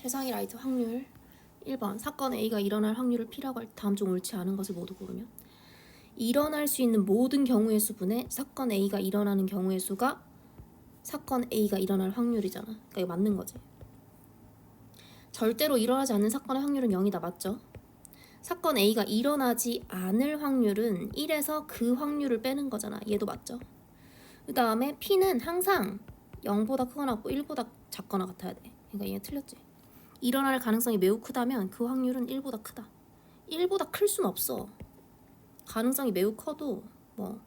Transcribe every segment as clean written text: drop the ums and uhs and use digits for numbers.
최상위 라이트 확률 1번. 사건 A가 일어날 확률을 P라고 할 때 다음 중 옳지 않은 것을 모두 고르면 일어날 수 있는 모든 경우의 수분의 사건 A가 일어나는 경우의 수가 사건 A가 일어날 확률이잖아. 그러니까 이거 맞는 거지. 절대로 일어나지 않는 사건의 확률은 0이다. 맞죠? 사건 A가 일어나지 않을 확률은 1에서 그 확률을 빼는 거잖아. 얘도 맞죠? 그 다음에 P는 항상 0보다 크거나 같고 1보다 작거나 같아야 돼. 그러니까 얘 틀렸지. 일어날 가능성이 매우 크다면 그 확률은 1보다 크다. 1보다 클 순 없어. 가능성이 매우 커도 뭐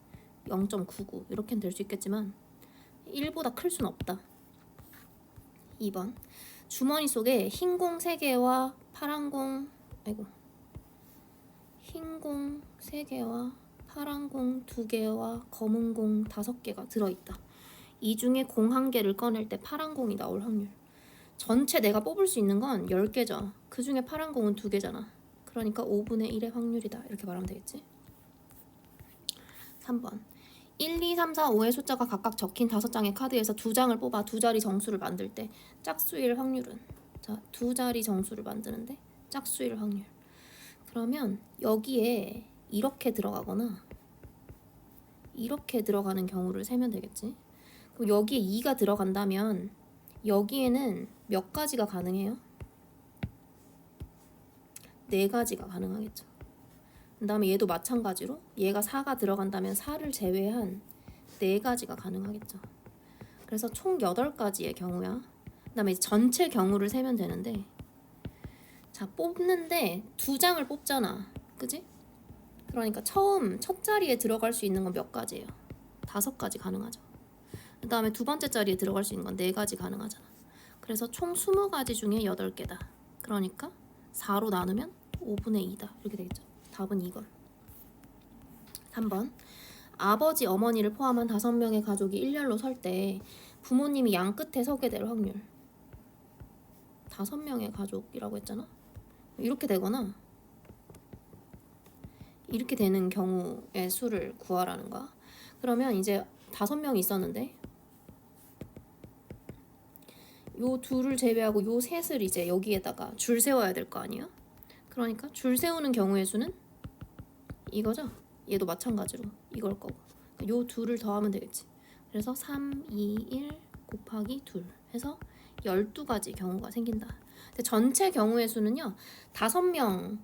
0.99 이렇게는 될 수 있겠지만 1보다 클 순 없다. 2번. 주머니 속에 흰 공 3개와 파란 공 흰 공 3개와 파란 공 2개와 검은 공 5개가 들어있다. 이 중에 공 1개를 꺼낼 때 파란 공이 나올 확률. 전체 내가 뽑을 수 있는 건 10개죠. 그 중에 파란 공은 2개잖아. 그러니까 5분의 1의 확률이다. 이렇게 말하면 되겠지. 3번. 1, 2, 3, 4, 5의 숫자가 각각 적힌 5장의 카드에서 2장을 뽑아 2자리 정수를 만들 때 짝수일 확률은? 자, 2자리 정수를 만드는데 짝수일 확률. 그러면 여기에 이렇게 들어가거나 이렇게 들어가는 경우를 세면 되겠지. 그럼 여기에 2가 들어간다면 여기에는 몇 가지가 가능해요? 4가지가 가능하겠죠. 그 다음에 얘도 마찬가지로 얘가 4가 들어간다면 4를 제외한 4가지가 가능하겠죠. 그래서 총 8가지의 경우야. 그 다음에 전체 경우를 세면 되는데, 자, 뽑는데 2장을 뽑잖아. 그지? 그러니까 처음 첫 자리에 들어갈 수 있는 건 몇 가지예요? 5가지 가능하죠. 그 다음에 두 번째 자리에 들어갈 수 있는 건 4가지 가능하잖아. 그래서 총 20가지 중에 8개다. 그러니까 4로 나누면 5분의 2다. 이렇게 되겠죠. 답은 2번. 3번. 아버지, 어머니를 포함한 5명의 가족이 일렬로 설 때 부모님이 양 끝에 서게 될 확률. 5명의 가족이라고 했잖아. 이렇게 되거나 이렇게 되는 경우의 수를 구하라는 거야. 그러면 이제 5명이 있었는데 요 둘을 제외하고 요 셋을 이제 여기에다가 줄 세워야 될 거 아니야? 그러니까 줄 세우는 경우의 수는 이거죠? 얘도 마찬가지로 이걸 거고 요 둘을 더하면 되겠지. 그래서 3, 2, 1 곱하기 2 해서 12가지 경우가 생긴다. 근데 전체 경우의 수는요 5명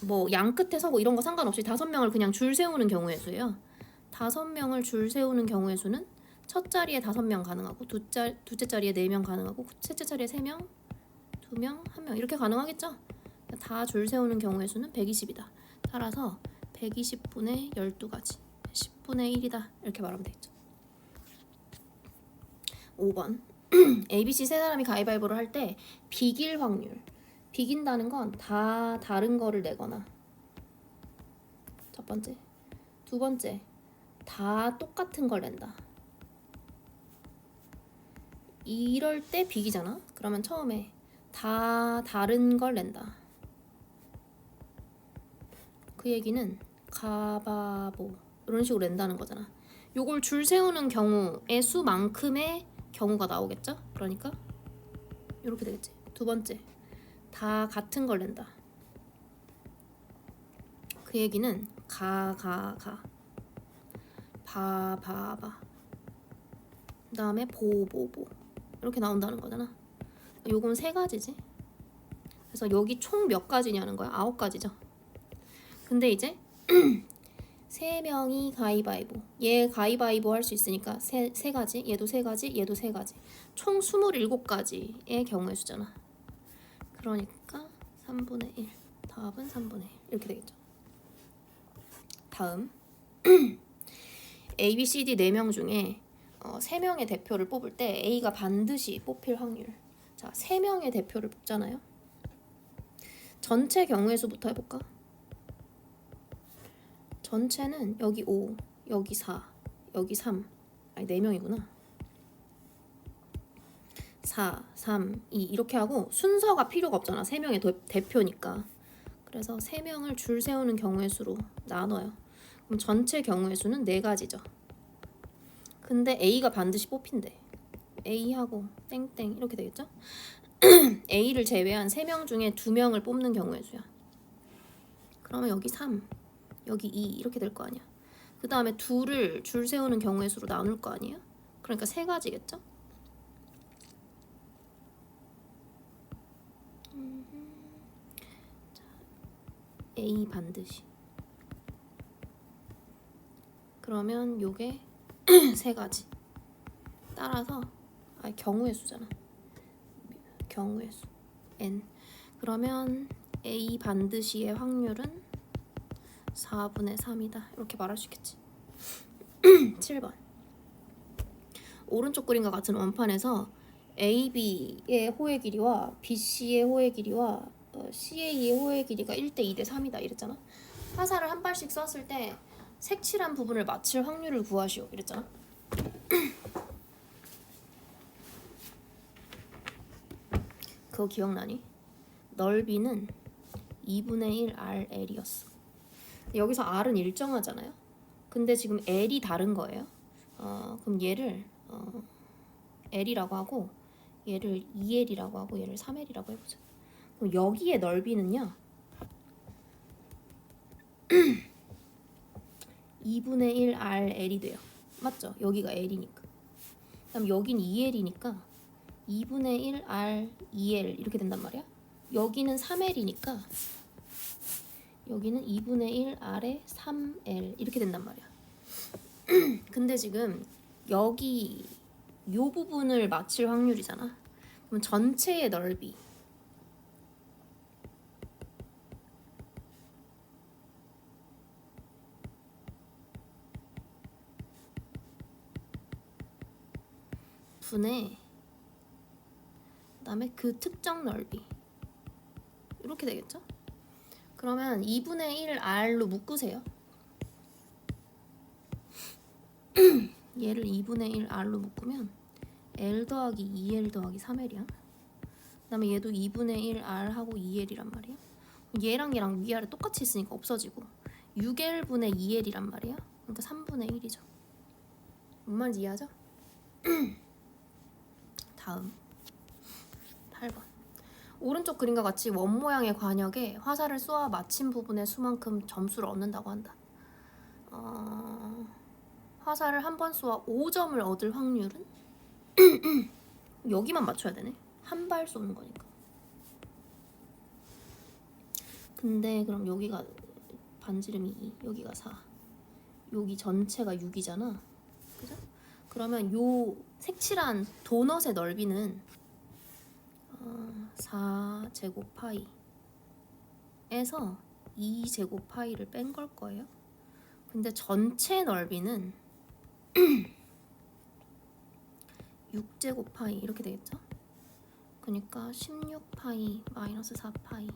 뭐 양 끝에 서고 이런 거 상관없이 5명을 그냥 줄 세우는 경우의 수예요. 5명을 줄 세우는 경우의 수는 첫 자리에 5명 가능하고 둘째 자리에 4명 가능하고 셋째 자리에 3명, 2명, 1명 이렇게 가능하겠죠? 다 줄 세우는 경우의 수는 120이다. 따라서 120분의 12가지 10분의 1이다. 이렇게 말하면 되겠죠. 5번. ABC 세 사람이 가위바위보를 할 때 비길 확률. 비긴다는 건 다 다른 거를 내거나 첫 번째. 두 번째. 다 똑같은 걸 낸다. 이럴 때 비기잖아. 그러면 처음에 다 다른 걸 낸다. 그 얘기는 가바보 이런 식으로 낸다는 거잖아. 요걸 줄 세우는 경우의 수만큼의 경우가 나오겠죠? 그러니까 이렇게 되겠지. 두 번째, 다 같은 걸 낸다. 그 얘기는 가, 바. 그 다음에 보 이렇게 나온다는 거잖아. 요건 3가지지. 그래서 여기 총 몇 가지냐는 거야? 9가지죠. 근데 이제 3명이 가위바위보. 얘 가위바위보 할 수 있으니까 3가지, 얘도 3가지, 얘도 3가지. 총 27가지의 경우의 수잖아. 그러니까 3분의 1. 답은 3분의 1. 이렇게 되겠죠. 다음. A, B, C, D 4명 중에 3명의 대표를 뽑을 때 A가 반드시 뽑힐 확률. 자, 3명의 대표를 뽑잖아요. 전체 경우의 수부터 해볼까? 전체는 여기 5, 여기 4, 여기 3. 아니 4명이구나. 4, 3, 2 이렇게 하고 순서가 필요가 없잖아. 3명의 대표니까. 그래서 3명을 줄 세우는 경우의 수로 나눠요. 그럼 전체 경우의 수는 4가지죠. 근데 A가 반드시 뽑힌대. A하고 땡땡 이렇게 되겠죠? A를 제외한 3명 중에 2명을 뽑는 경우의 수야. 그러면 여기 3, 여기 2 이렇게 될 거 아니야. 그 다음에 2를 줄 세우는 경우의 수로 나눌 거 아니에요. 그러니까 3가지겠죠. A 반드시. 그러면 요게 3가지. 따라서 경우의 수잖아. 경우의 수 n. 그러면 A 반드시의 확률은 4분의 3이다. 이렇게 말할 수 있겠지. 7번. 오른쪽 그림과 같은 원판에서 AB의 호의 길이와 BC의 호의 길이와 CA의 호의 길이가 1대 2대 3이다 이랬잖아. 화살을 한 발씩 쐈을 때 색칠한 부분을 맞출 확률을 구하시오 이랬잖아. 그거 기억나니? 넓이는 2분의 1 RL이었어. 여기서 R은 일정하잖아요. 근데 지금 L이 다른 거예요. 그럼 얘를 L이라고 하고 얘를 2L이라고 하고 얘를 3L이라고 해보자. 그럼 여기의 넓이는요 2분의 1 RL이 돼요. 맞죠? 여기가 L이니까. 그럼 여긴 2L이니까 2분의 1 R 2L 이렇게 된단 말이야. 여기는 3L이니까 여기는 2분의 1 R에 3L 이렇게 된단 말이야. 근데 지금 여기 요 부분을 맞출 확률이잖아. 그럼 전체의 넓이 분의 그다음에 그 특정 넓이 이렇게 되겠죠? 그러면 2분의 1 R로 묶으세요. 얘를 2분의 1 R로 묶으면 L 더하기 2L 더하기 3L이야. 그 다음에 얘도 2분의 1 R하고 2L이란 말이야. 얘랑 얘랑 위아래 똑같이 있으니까 없어지고 6L분의 2L이란 말이야. 그러니까 3분의 1이죠. 뭔 말인지 이해하죠? 다음 8번. 오른쪽 그림과 같이 원 모양의 관역에 화살을 쏘아 맞힌 부분의 수만큼 점수를 얻는다고 한다. 화살을 한 번 쏘아 5점을 얻을 확률은? 여기만 맞춰야 되네. 한 발 쏘는 거니까. 근데 그럼 여기가 반지름이 2, 여기가 4, 여기 전체가 6이잖아. 그죠? 그러면 요 색칠한 도넛의 넓이는 4제곱 파이에서 2제곱 파이를 뺀 걸 거예요. 근데 전체 넓이는 6제곱 파이 이렇게 되겠죠? 그러니까 16파이 마이너스 4파이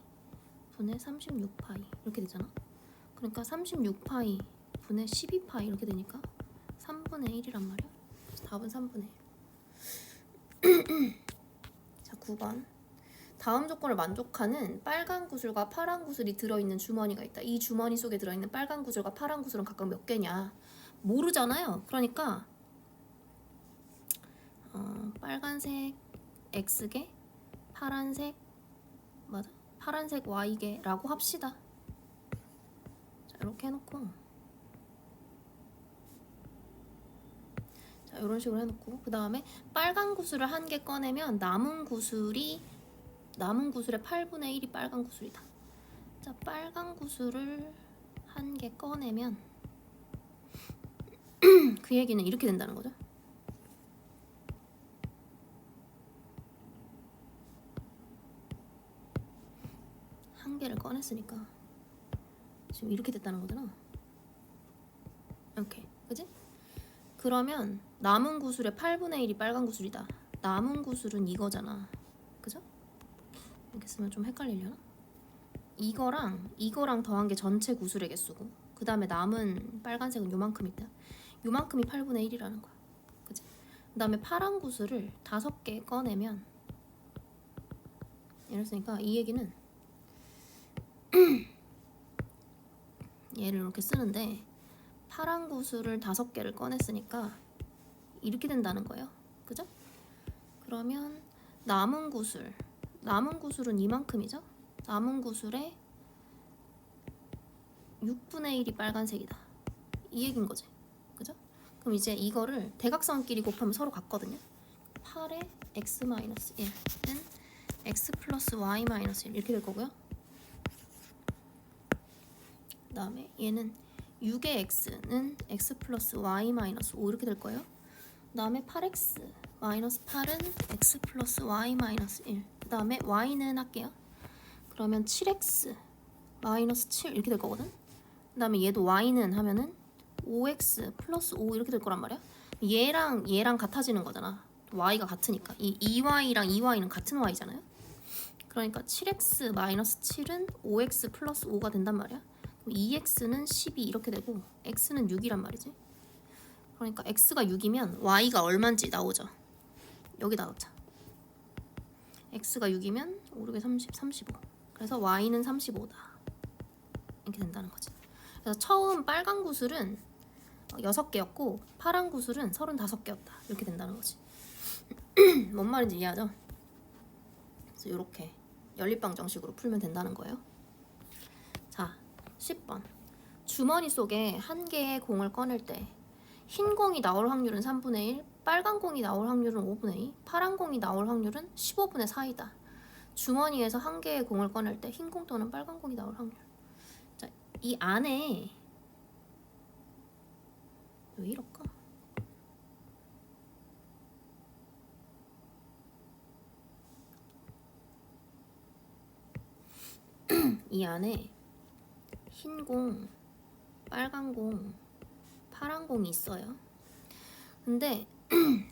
분의 36파이 이렇게 되잖아. 그러니까 36파이 분의 12파이 이렇게 되니까 3분의 1이란 말이야. 답은 3분의 1. 자, 9번. 다음 조건을 만족하는 빨간 구슬과 파란 구슬이 들어있는 주머니가 있다. 이 주머니 속에 들어있는 빨간 구슬과 파란 구슬은 각각 몇 개냐? 모르잖아요. 그러니까 빨간색 X개, 파란색 맞아? 파란색 Y개라고 합시다. 자, 이렇게 해놓고 자, 이런 식으로 해놓고 그 다음에 빨간 구슬을 한 개 꺼내면 남은 구슬의 8분의 1이 빨간 구슬이다. 자, 빨간 구슬을 한 개 꺼내면 그 얘기는 이렇게 된다는 거죠. 한 개를 꺼냈으니까 지금 이렇게 됐다는 거잖아. 이렇게, 그지? 그러면 남은 구슬의 8분의 1이 빨간 구슬이다. 남은 구슬은 이거잖아. 그죠? 이렇게 쓰면 좀 헷갈리려나? 이거랑 더한 게 전체 구슬의 개수고 그 다음에 남은 빨간색은 요만큼이다. 요만큼이 8분의 1이라는 거야. 그치? 그 다음에 파란 구슬을 5개 꺼내면 이랬으니까 이 얘기는 얘를 이렇게 쓰는데 파란 구슬을 5개를 꺼냈으니까 이렇게 된다는 거예요. 그죠? 그러면 남은 구슬 남은 구술은 이만큼이죠. 남은 구술의 6분의 1이 빨간색이다. 이 얘긴 거지. 그죠? 그럼 이제 이거를 대각선끼리 곱하면 서로 같거든요. 8의 x-1은 x 플러스 y-1 이렇게 될 거고요. 그 다음에 얘는 6의 x는 x 플러스 y-5 이렇게 될 거예요. 그 다음에 8x 마이너스 8은 x 플러스 y-1. 그 다음에 y는 할게요. 그러면 7x 마이너스 7 이렇게 될 거거든. 그 다음에 얘도 y는 하면은 5x 플러스 5 이렇게 될 거란 말이야. 얘랑 같아지는 거잖아. y가 같으니까. 이 2y랑 2y는 같은 y잖아요. 그러니까 7x 마이너스 7은 5x 플러스 5가 된단 말이야. 2x는 12 이렇게 되고 x는 6이란 말이지. 그러니까 x가 6이면 y가 얼마인지 나오죠. 여기다 넣자. x가 6이면 5, 6에 30, 35. 그래서 y는 35다. 이렇게 된다는 거지. 그래서 처음 빨간 구슬은 6개였고 파란 구슬은 35개였다. 이렇게 된다는 거지. 뭔 말인지 이해하죠? 그래서 이렇게 연립방정식으로 풀면 된다는 거예요. 자, 10번. 주머니 속에 한 개의 공을 꺼낼 때 흰 공이 나올 확률은 3분의 1, 빨간 공이 나올 확률은 5분의 2, 파란 공이 나올 확률은 15분의 4이다. 주머니에서 한 개의 공을 꺼낼 때 흰 공 또는 빨간 공이 나올 확률. 자, 이 안에 왜 이럴까? 이 안에 흰 공, 빨간 공, 파란 공이 있어요. 근데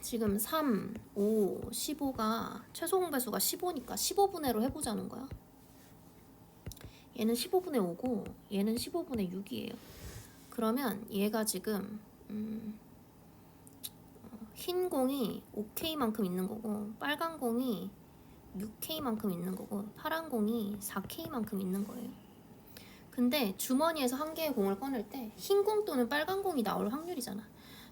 지금 3, 5, 15가 최소 공배수가 15니까 15분의 1로 해보자는 거야. 얘는 15분의 5고 얘는 15분의 6이에요. 그러면 얘가 지금 흰 공이 5K만큼 있는 거고 빨간 공이 6K만큼 있는 거고 파란 공이 4K만큼 있는 거예요. 근데 주머니에서 한 개의 공을 꺼낼 때 흰 공 또는 빨간 공이 나올 확률이잖아.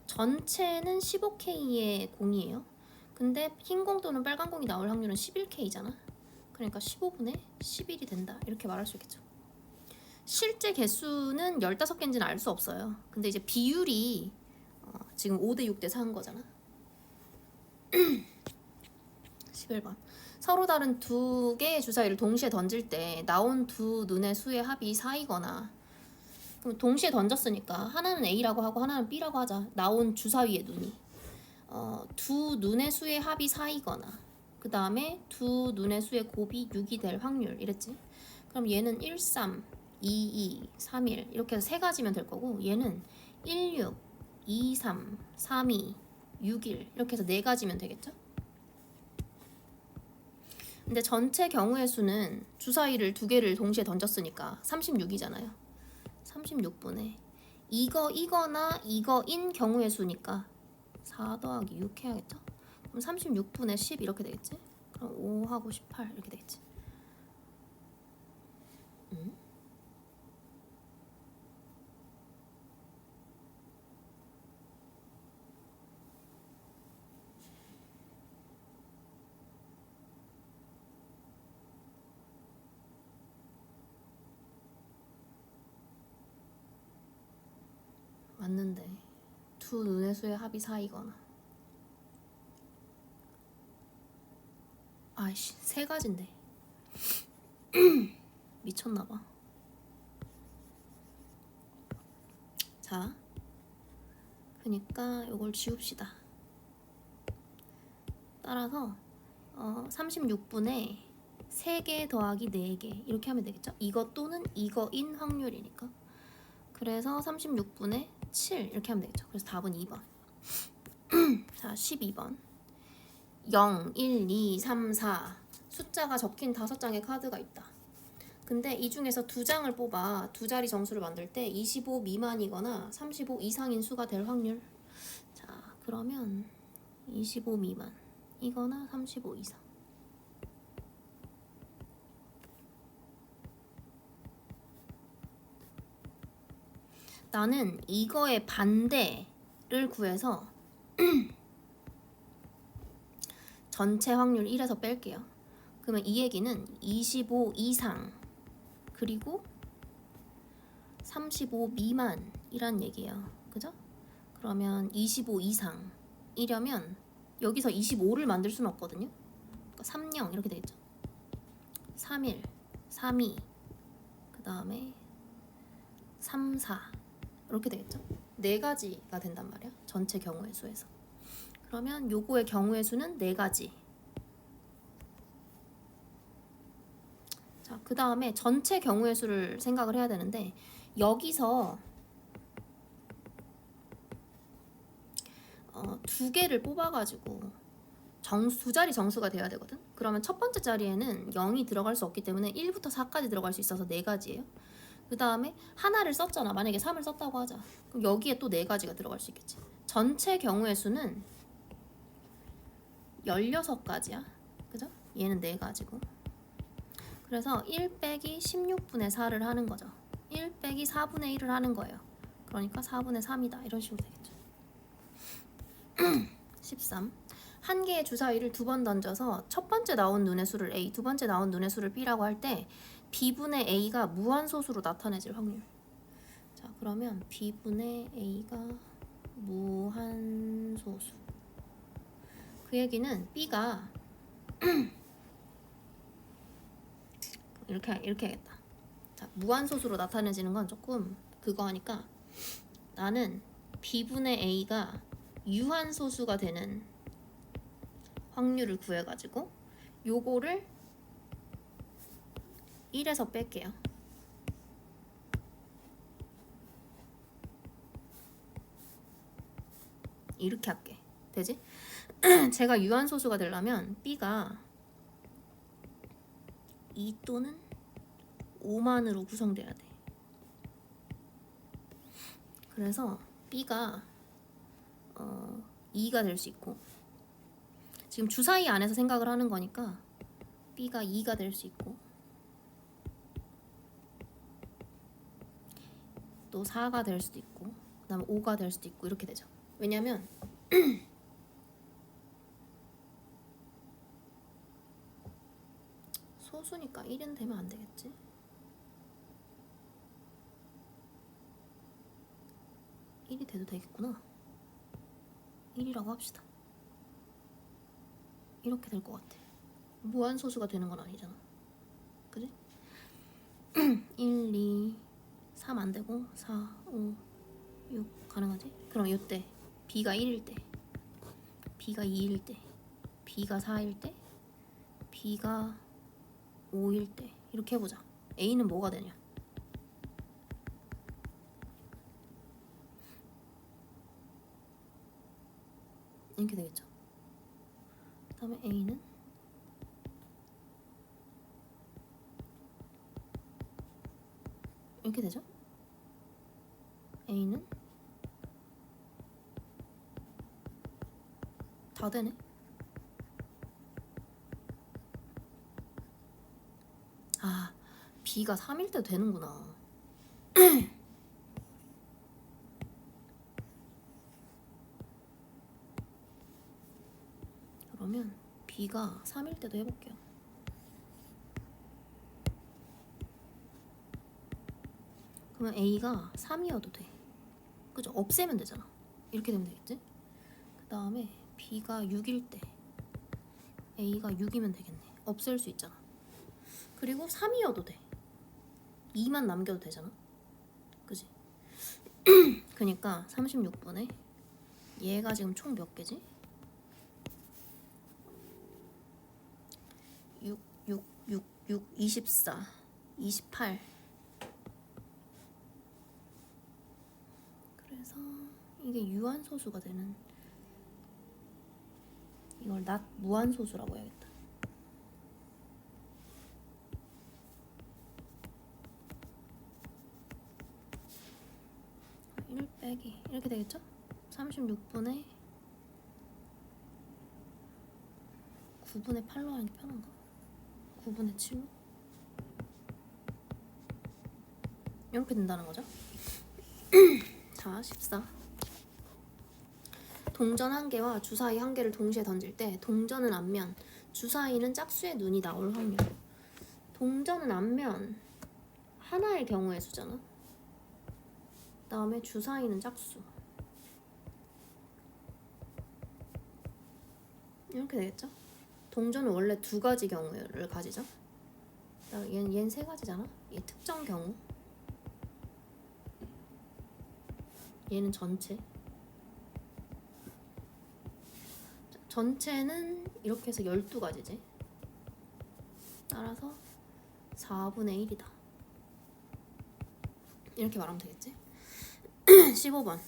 전체는 15K의 공이에요. 근데 흰 공 또는 빨간 공이 나올 확률은 11K잖아. 그러니까 15분의 11이 된다. 이렇게 말할 수 있겠죠. 실제 개수는 15개인지는 알 수 없어요. 근데 이제 비율이 지금 5대 6대 4인 거잖아. 11번. 서로 다른 두 개의 주사위를 동시에 던질 때 나온 두 눈의 수의 합이 4이거나, 그럼 동시에 던졌으니까 하나는 A라고 하고 하나는 B라고 하자. 나온 주사위의 눈이 두 눈의 수의 합이 4이거나 그 다음에 두 눈의 수의 곱이 6이 될 확률 이랬지. 그럼 얘는 1, 3, 2, 2, 3, 1 이렇게 해서 세 가지면 될 거고, 얘는 1, 6, 2, 3, 3, 2, 6, 1 이렇게 해서 네 가지면 되겠죠. 근데 전체 경우의 수는 주사위를 두 개를 동시에 던졌으니까 36이잖아요. 36분의 이거나 이거인 경우의 수니까 4 더하기 6 해야겠죠. 그럼 36분의 10 이렇게 되겠지. 그럼 5하고 18 이렇게 되겠지. 맞는데 두 눈의 수의 합이 4이거나, 아이씨 세 가지인데 미쳤나봐. 자, 그러니까 이걸 지웁시다. 따라서 36분의 3개 더하기 4개 이렇게 하면 되겠죠. 이거 또는 이거인 확률이니까. 그래서 36분의 7 이렇게 하면 되겠죠. 그래서 답은 2번. 자, 12번. 0, 1, 2, 3, 4 숫자가 적힌 5장의 카드가 있다. 근데 이 중에서 2장을 뽑아 두 자리 정수를 만들 때 25 미만이거나 35 이상인 수가 될 확률. 자, 그러면 25 미만이거나 35 이상. 나는 이거의 반대를 구해서 전체 확률 1에서 뺄게요. 그러면 이 얘기는 25 이상 그리고 35 미만이란 얘기예요. 그죠? 그러면 25 이상이려면 여기서 25를 만들 수는 없거든요. 그러니까 30 이렇게 되겠죠. 31, 32, 그 다음에 34 이렇게 되겠죠. 네 가지가 된단 말이야. 전체 경우의 수에서. 그러면 요거의 경우의 수는 네 가지. 자, 그 다음에 전체 경우의 수를 생각을 해야 되는데 여기서 두 개를 뽑아가지고 두 자리 정수가 돼야 되거든. 그러면 첫 번째 자리에는 0이 들어갈 수 없기 때문에 1부터 4까지 들어갈 수 있어서 네 가지예요. 그 다음에 하나를 썼잖아. 만약에 3을 썼다고 하자. 그럼 여기에 또 네 가지가 들어갈 수 있겠지. 전체 경우의 수는 16가지야. 그죠? 얘는 네 가지고. 그래서 1 빼기 16분의 4를 하는 거죠. 1 빼기 4분의 1을 하는 거예요. 그러니까 4분의 3이다. 이런 식으로 되겠죠. 13. 한 개의 주사위를 두 번 던져서 첫 번째 나온 눈의 수를 A, 두 번째 나온 눈의 수를 B라고 할 때 B분의 A가 무한소수로 나타내질 확률. 자, 그러면 B분의 A가 무한소수. 그 얘기는 B가 이렇게 하겠다. 자, 무한소수로 나타내지는 건 조금 그거 하니까 나는 B분의 A가 유한소수가 되는 확률을 구해가지고 요거를 1에서 뺄게요. 이렇게 할게. 되지? 제가 유한소수가 되려면 B가 2 또는 5만으로 구성돼야 돼. 그래서 B가 2가 될 수 있고, 지금 주사위 안에서 생각을 하는 거니까 B가 2가 될 수 있고, 또 4가 될 수도 있고, 그 다음에 5가 될 수도 있고, 이렇게 되죠. 왜냐면 소수니까 1은 되면 안 되겠지. 1이 돼도 되겠구나. 1이라고 합시다. 이렇게 될 것 같아. 무한소수가 되는 건 아니잖아. 그지? 1, 2, 3 안 되고 4, 5, 6 가능하지? 그럼 이때 B가 1일 때, B가 2일 때, B가 4일 때, B가 5일 때 이렇게 해보자. A는 뭐가 되냐? 이렇게 되겠죠. 그 다음에 A는 이렇게 되죠. A는 다 되네. 아, B가 3일 때 되는구나. 그러면 B가 3일 때도 해볼게요. 그러면 A가 3이어도 돼. 그죠? 없애면 되잖아. 이렇게 되면 되겠지? 그 다음에 B가 6일 때 A가 6이면 되겠네. 없앨 수 있잖아. 그리고 3이어도 돼. 2만 남겨도 되잖아. 그지? 그니까 36분에 얘가 지금 총 몇 개지? 6, 6, 6, 6, 24, 28. 그래서 이게 유한소수가 되는, 이걸 무한소수라고 해야겠다. 빼기 이렇게 되겠죠? 36분의 9분의 8로 하는 게 편한가? 9분의 7로? 이렇게 된다는 거죠. 자, 14. 동전 한 개와 주사위 한 개를 동시에 던질 때 동전은 앞면, 주사위는 짝수의 눈이 나올 확률. 동전은 앞면 하나의 경우의 수잖아. 그다음에 주사위는 짝수. 이렇게 되겠죠? 동전은 원래 두 가지 경우를 가지죠. 얘는 세 가지잖아. 얘 특정 경우. 얘는 전체. 전체는 이렇게 해서 12가지지. 따라서 4분의 1이다. 이렇게 말하면 되겠지? 15번.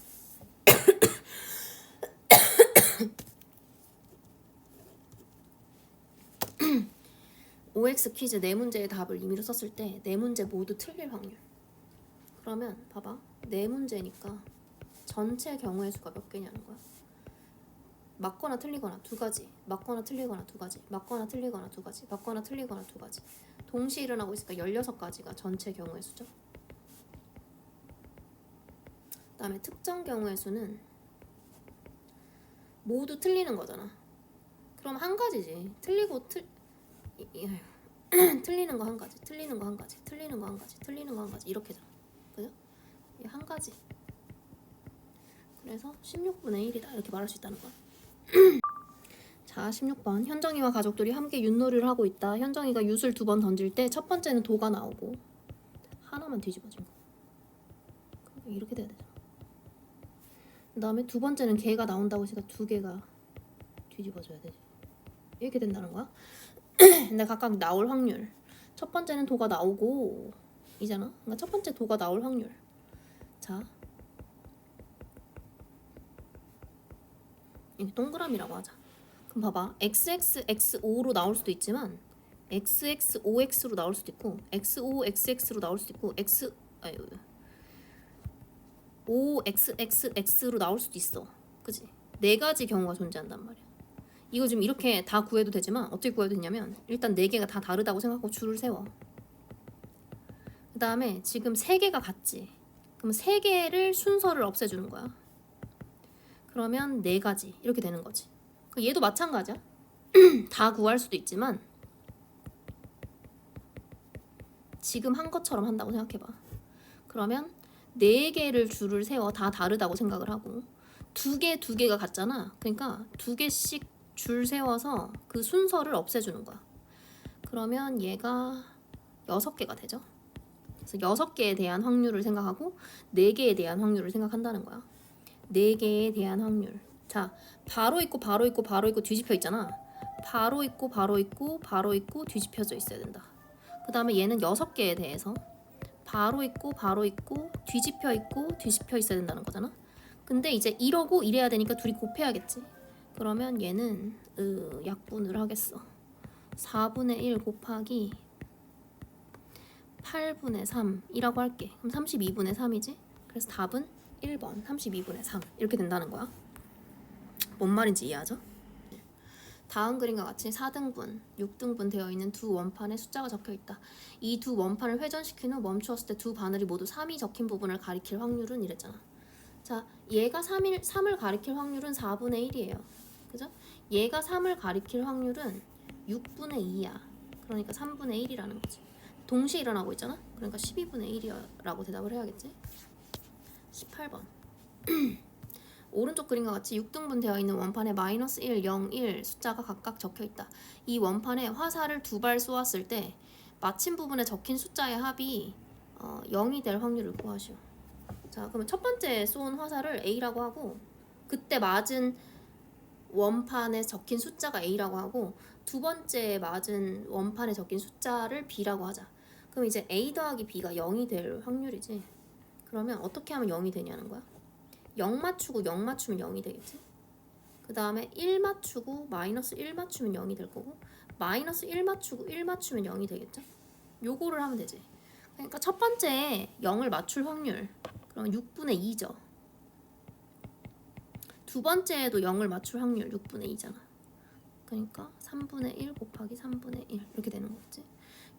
OX 퀴즈 4문제의 답을 임의로 썼을 때 4문제 모두 틀릴 확률. 그러면 봐봐. 4문제니까 전체 경우의 수가 몇 개냐는 거야. 맞거나 틀리거나 두 가지, 맞거나 틀리거나 두 가지, 맞거나 틀리거나 두 가지, 맞거나 틀리거나 두 가지. 동시에 일어나고 있으니까 16가지가 전체 경우의 수죠. 그 다음에 특정 경우의 수는 모두 틀리는 거잖아. 그럼 한 가지지. 틀리는 거 한 가지, 틀리는 거 한 가지, 틀리는 거 한 가지, 틀리는 거 한 가지 이렇게잖아. 그죠? 이 한 가지. 그래서 16분의 1이다 이렇게 말할 수 있다는 거야. 자, 16번. 현정이와 가족들이 함께 윷놀이를 하고 있다. 현정이가 윷을 2번 던질 때 첫 번째는 도가 나오고 하나만 뒤집어진 거. 이렇게 돼야 되잖아. 그 다음에 두 번째는 개가 나온다고 했으니까 2개가 뒤집어져야 되지. 이렇게 된다는 거야. 근데 각각 나올 확률. 첫 번째는 도가 나오고 이잖아. 그러니까 첫 번째 도가 나올 확률. 자, 이게 동그라미라고 하자. 그럼 봐봐. XXX5로 나올 수도 있지만 XXOX로 나올 수도 있고 XOXX로 나올 수도 있고 OXXX로 나올 수도 있어. 그치? 4가지 경우가 존재한단 말이야. 이거 지금 이렇게 다 구해도 되지만 어떻게 구해도 되냐면 일단 4개가 다 다르다고 생각하고 줄을 세워. 그 다음에 지금 3개가 같지. 그럼 3개를 순서를 없애주는 거야. 그러면 4가지 이렇게 되는 거지. 얘도 마찬가지야. 다 구할 수도 있지만 지금 한 것처럼 한다고 생각해봐. 그러면 4개를 줄을 세워 다 다르다고 생각을 하고 2개가 같잖아. 그러니까 2개씩 줄 세워서 그 순서를 없애주는 거야. 그러면 얘가 6개가 되죠. 그래서 6개에 대한 확률을 생각하고 4개에 대한 확률을 생각한다는 거야. 4개에 대한 확률. 자, 바로 있고 바로 있고 바로 있고 뒤집혀 있잖아. 바로 있고 바로 있고 바로 있고 뒤집혀져 있어야 된다. 그 다음에 얘는 6개에 대해서 바로 있고 바로 있고 뒤집혀 있고 뒤집혀 있어야 된다는 거잖아. 근데 이제 이러고 이래야 되니까 둘이 곱해야겠지. 그러면 얘는 약분을 하겠어. 4분의 1 곱하기 8분의 3이라고 할게. 그럼 32분의 3이지? 그래서 답은 1번 32분의 3 이렇게 된다는 거야. 뭔 말인지 이해하죠? 다음 그림과 같이 4등분, 6등분 되어 있는 두 원판에 숫자가 적혀 있다. 이 두 원판을 회전시킨 후 멈추었을 때 두 바늘이 모두 3이 적힌 부분을 가리킬 확률은 이랬잖아. 자, 얘가 3을 가리킬 확률은 4분의 1이에요. 그죠? 얘가 3을 가리킬 확률은 6분의 2야. 그러니까 3분의 1이라는 거지. 동시에 일어나고 있잖아? 그러니까 12분의 1이라고 대답을 해야겠지? 18번. 오른쪽 그림과 같이 6등분 되어 있는 원판에 마이너스 1, 0, 1 숫자가 각각 적혀 있다. 이 원판에 화살을 2발 쏘았을 때 마침 부분에 적힌 숫자의 합이 0이 될 확률을 구하시오. 자, 그러면 첫 번째 쏜 화살을 A라고 하고 그때 맞은 원판에 적힌 숫자가 A라고 하고 두 번째 맞은 원판에 적힌 숫자를 B라고 하자. 그럼 이제 A 더하기 B가 0이 될 확률이지. 그러면 어떻게 하면 0이 되냐는 거야. 0 맞추고 0 맞추면 0이 되겠지. 그 다음에 1 맞추고 마이너스 1 맞추면 0이 될 거고 마이너스 1 맞추고 1 맞추면 0이 되겠죠. 요거를 하면 되지. 그러니까 첫 번째 0을 맞출 확률 그럼 6분의 2죠. 두 번째에도 0을 맞출 확률 6분의 2잖아. 그러니까 3분의 1 곱하기 3분의 1 이렇게 되는 거겠지.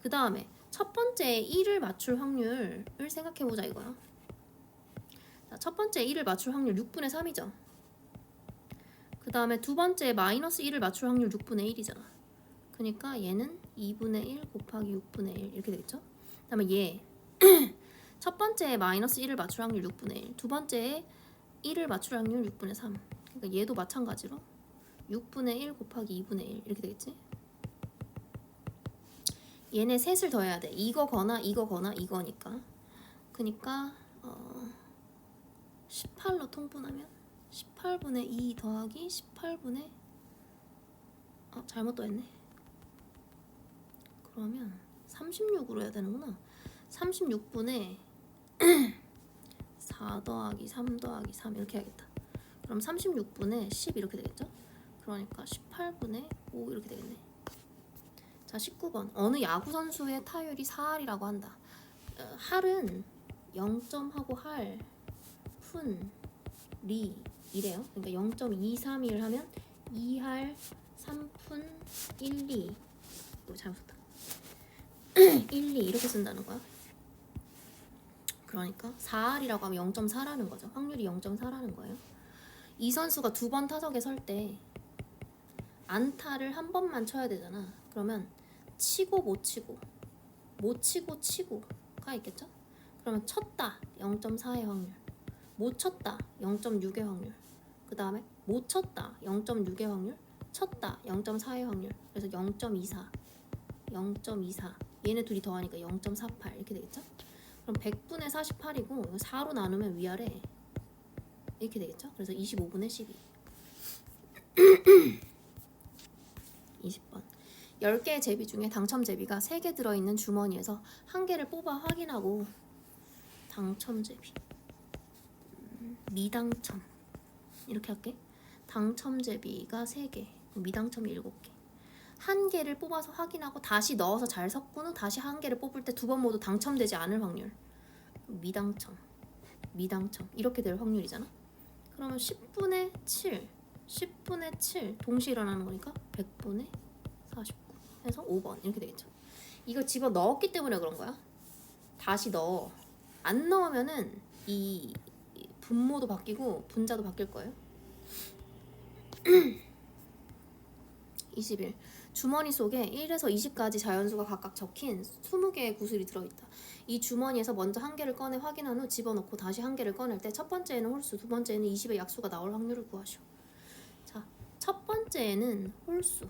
그 다음에 첫 번째 1을 맞출 확률을 생각해보자 이거야. 자, 첫 번째 1을 맞출 확률 6분의 3이죠. 그 다음에 두 번째 마이너스 1을 맞출 확률 6분의 1이잖아. 그러니까 얘는 2분의 1 곱하기 6분의 1 이렇게 되겠죠? 그 다음에 얘 첫 번째에 마이너스 1을 맞출 확률 6분의 1, 두 번째에 1을 맞출 확률 6분의 3. 그러니까 얘도 마찬가지로 6분의 1 곱하기 2분의 1 이렇게 되겠지? 얘네 셋을 더해야 돼. 이거거나 이거거나 이거니까. 그러니까 18로 통분하면 18분의 2 더하기 18분의 잘못 더했네. 그러면 36으로 해야 되는구나. 36분의 4 더하기 3 더하기 3 이렇게 해야겠다. 그럼 36분의 10 이렇게 되겠죠? 그러니까 18분의 5 이렇게 되겠네. 자, 19번. 어느 야구 선수의 타율이 4할이라고 한다. 할은 0.하고 할, 푼, 리 이래요. 그러니까 0.231 하면 2할 3푼 1, 2. 이거 잘못 썼다. 1, 2 이렇게 쓴다는 거야. 그러니까 4할이라고 하면 0.4라는 거죠. 확률이 0.4라는 거예요. 이 선수가 두 번 타석에 설 때 안타를 한 번만 쳐야 되잖아. 그러면 치고 못 치고 못 치고 치고가 있겠죠? 그러면 쳤다 0.4의 확률, 못 쳤다 0.6의 확률, 그 다음에 못 쳤다 0.6의 확률, 쳤다 0.4의 확률. 그래서 0.24 0.24 얘네 둘이 더하니까 0.48 이렇게 되겠죠? 그럼 100분의 48이고 4로 나누면 위아래 이렇게 되겠죠? 그래서 25분의 12. 20번. 10개의 제비 중에 당첨 제비가 3개 들어있는 주머니에서 한 개를 뽑아 확인하고 당첨 제비 미당첨 이렇게 할게. 당첨 제비가 3개, 미당첨이 7개. 한 개를 뽑아서 확인하고 다시 넣어서 잘 섞은 후 다시 한 개를 뽑을 때 두 번 모두 당첨되지 않을 확률 미당첨 이렇게 될 확률이잖아. 그러면 10분의 7 10분의 7 동시에 일어나는 거니까 100분의 49 해서 5번 이렇게 되겠죠. 이거 집어 넣었기 때문에 그런 거야. 다시 넣어. 안 넣으면은 이 분모도 바뀌고 분자도 바뀔 거예요. 21. 주머니 속에 1에서 20까지 자연수가 각각 적힌 20개의 구슬이 들어있다. 이 주머니에서 먼저 한 개를 꺼내 확인한 후 집어넣고 다시 한 개를 꺼낼 때 첫 번째에는 홀수, 두 번째에는 20의 약수가 나올 확률을 구하시오. 자, 첫 번째에는 홀수,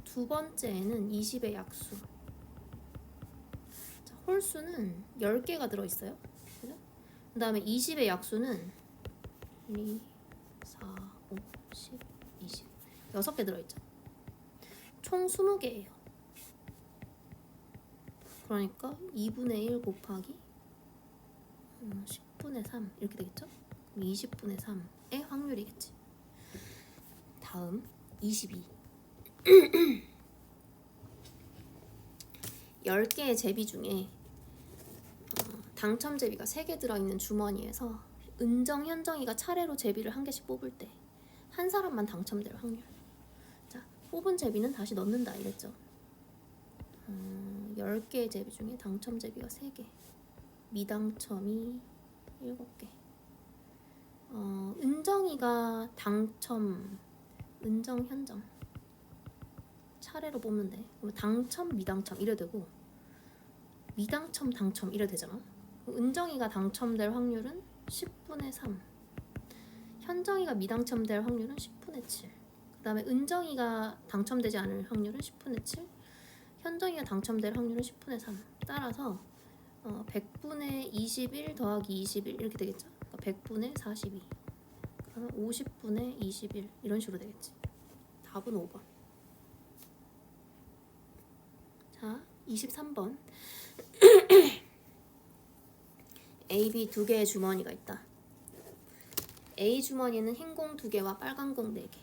두 번째에는 20의 약수. 자, 홀수는 10개가 들어있어요. 그죠? 그 다음에 20의 약수는 2, 4, 5, 10, 20 6개 들어있죠. 총 20개예요. 그러니까 2분의 1 곱하기 10분의 3 이렇게 되겠죠? 20분의 3의 확률이겠지. 다음 22. 10개의 제비 중에 당첨 제비가 3개 들어있는 주머니에서 은정, 현정이가 차례로 제비를 한 개씩 뽑을 때 한 사람만 당첨될 확률. 자, 뽑은 제비는 다시 넣는다 이랬죠. 10개의 제비 중에 당첨 제비가 3개, 미당첨이 7개. 은정이가 당첨, 은정, 현정 차례로 뽑는데 그러면 당첨, 미당첨 이래 되고 미당첨, 당첨 이래 되잖아. 은정이가 당첨될 확률은 10분의 3, 현정이가 미당첨될 확률은 10분의 7. 그 다음에 은정이가 당첨되지 않을 확률은 10분의 7, 현정이가 당첨될 확률은 10분의 3. 따라서 100분의 21 더하기 21 이렇게 되겠죠. 그러니까 100분의 42. 그러면 50분의 21 이런 식으로 되겠지. 답은 5번. 자, 23번. A, B 두 개의 주머니가 있다. A 주머니에는 흰 공 2개와 빨간 공 4개.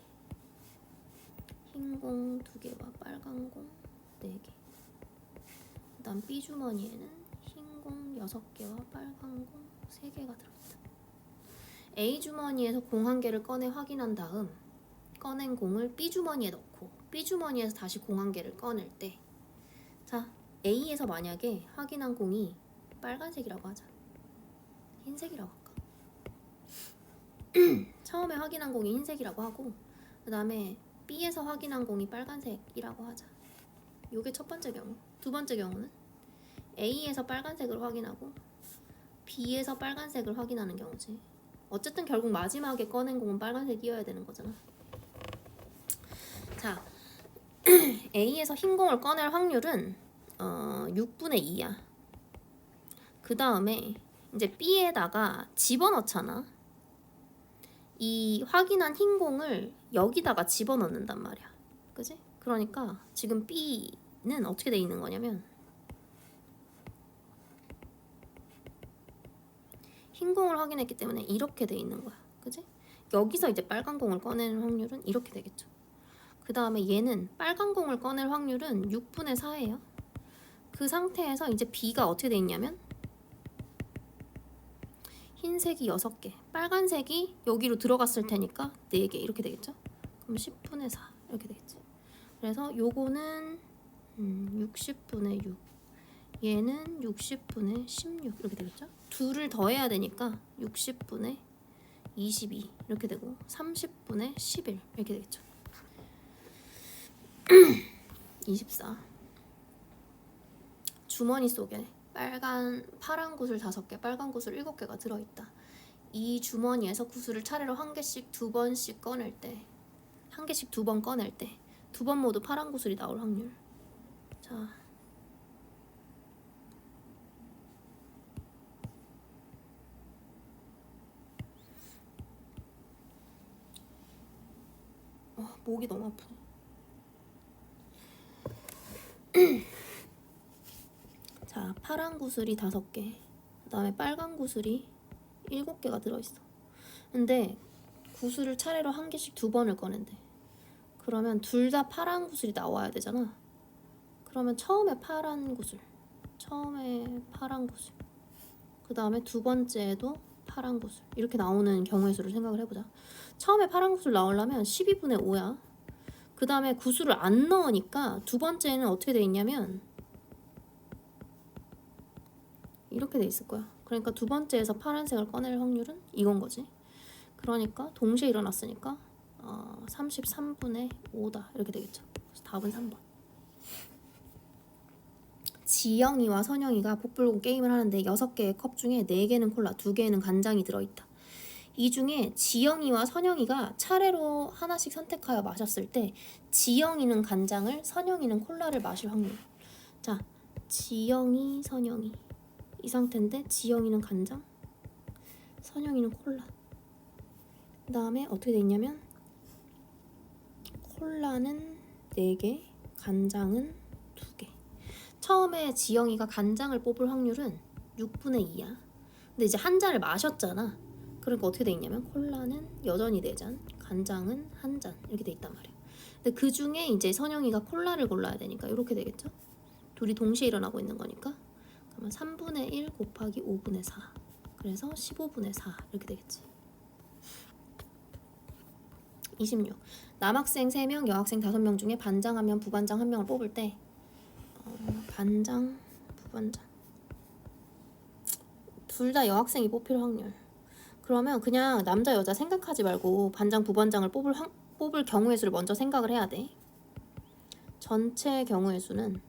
흰 공 2개와 빨간 공 4개. 그 다음 B 주머니에는 흰 공 6개와 빨간 공 3개가 들어있다. A 주머니에서 공 1개를 꺼내 확인한 다음 꺼낸 공을 B 주머니에 넣고 B 주머니에서 다시 공 1개를 꺼낼 때, 자, A에서 만약에 확인한 공이 빨간색이라고 하자. 흰색이라고 할까? 처음에 확인한 공이 흰색이라고 하고 그 다음에 B에서 확인한 공이 빨간색이라고 하자. 요게 첫 번째 경우. 두 번째 경우는 A에서 빨간색을 확인하고 B에서 빨간색을 확인하는 경우지. 어쨌든 결국 마지막에 꺼낸 공은 빨간색이어야 되는 거잖아. 자, A에서 흰 공을 꺼낼 확률은 6분의 2야. 그 다음에 이제 B에다가 집어넣잖아. 이 확인한 흰 공을 여기다가 집어넣는단 말이야. 그지? 그러니까 지금 B는 어떻게 돼 있는 거냐면 흰 공을 확인했기 때문에 이렇게 돼 있는 거야. 그지? 여기서 이제 빨간 공을 꺼내는 확률은 이렇게 되겠죠. 그 다음에 얘는 빨간 공을 꺼낼 확률은 6분의 4예요. 그 상태에서 이제 B가 어떻게 돼 있냐면 흰색이 6개, 빨간색이 여기로 들어갔을 테니까 4개 이렇게 되겠죠. 그럼 10분의 4 이렇게 되겠지. 그래서 요거는 60분의 6, 얘는 60분의 16 이렇게 되겠죠. 둘을 더해야 되니까 60분의 22 이렇게 되고 30분의 11 이렇게 되겠죠. 24. 주머니 속에 파란 구슬 5개, 빨간 구슬 7개가 들어있다. 이 주머니에서 구슬을 차례로 한 개씩 두 번씩 꺼낼 때, 한 개씩 두 번 꺼낼 때, 두 번 모두 파란 구슬이 나올 확률. 자, 목이 너무 아프네. 자, 파란 구슬이 5개, 그 다음에 빨간 구슬이 7개가 들어있어. 근데 구슬을 차례로 한 개씩 두 번을 꺼낸대. 그러면 둘 다 파란 구슬이 나와야 되잖아. 그러면 처음에 파란 구슬, 그 다음에 두 번째에도 파란 구슬 이렇게 나오는 경우의 수를 생각을 해보자. 처음에 파란 구슬 나오려면 12분의 5야. 그 다음에 구슬을 안 넣으니까 두 번째는 어떻게 돼 있냐면 이렇게 돼 있을 거야. 그러니까 두 번째에서 파란색을 꺼낼 확률은 이건 거지. 그러니까 동시에 일어났으니까 33분의 5다 이렇게 되겠죠. 그래서 답은 3번. 지영이와 선영이가 복불복 게임을 하는데 6개의 컵 중에 4개는 콜라, 2개는 간장이 들어있다. 이 중에 지영이와 선영이가 차례로 하나씩 선택하여 마셨을 때 지영이는 간장을, 선영이는 콜라를 마실 확률. 자, 지영이, 선영이 이 상태인데 지영이는 간장, 선영이는 콜라. 그 다음에 어떻게 돼 있냐면 콜라는 4개, 간장은 2개. 처음에 지영이가 간장을 뽑을 확률은 6분의 2야. 근데 이제 한 잔을 마셨잖아. 그러니까 어떻게 돼 있냐면 콜라는 여전히 4잔, 간장은 1잔 이렇게 돼 있단 말이야. 근데 그 중에 이제 선영이가 콜라를 골라야 되니까 이렇게 되겠죠. 둘이 동시에 일어나고 있는 거니까. 그러면 3분의 1 곱하기 5분의 4. 그래서 15분의 4 이렇게 되겠지. 26. 남학생 3명, 여학생 5명 중에 반장 1명, 부반장 1명을 뽑을 때 반장, 부반장 둘 다 여학생이 뽑힐 확률. 그러면 그냥 남자 여자 생각하지 말고 반장 부반장을 뽑을 경우의 수를 먼저 생각을 해야 돼. 전체 경우의 수는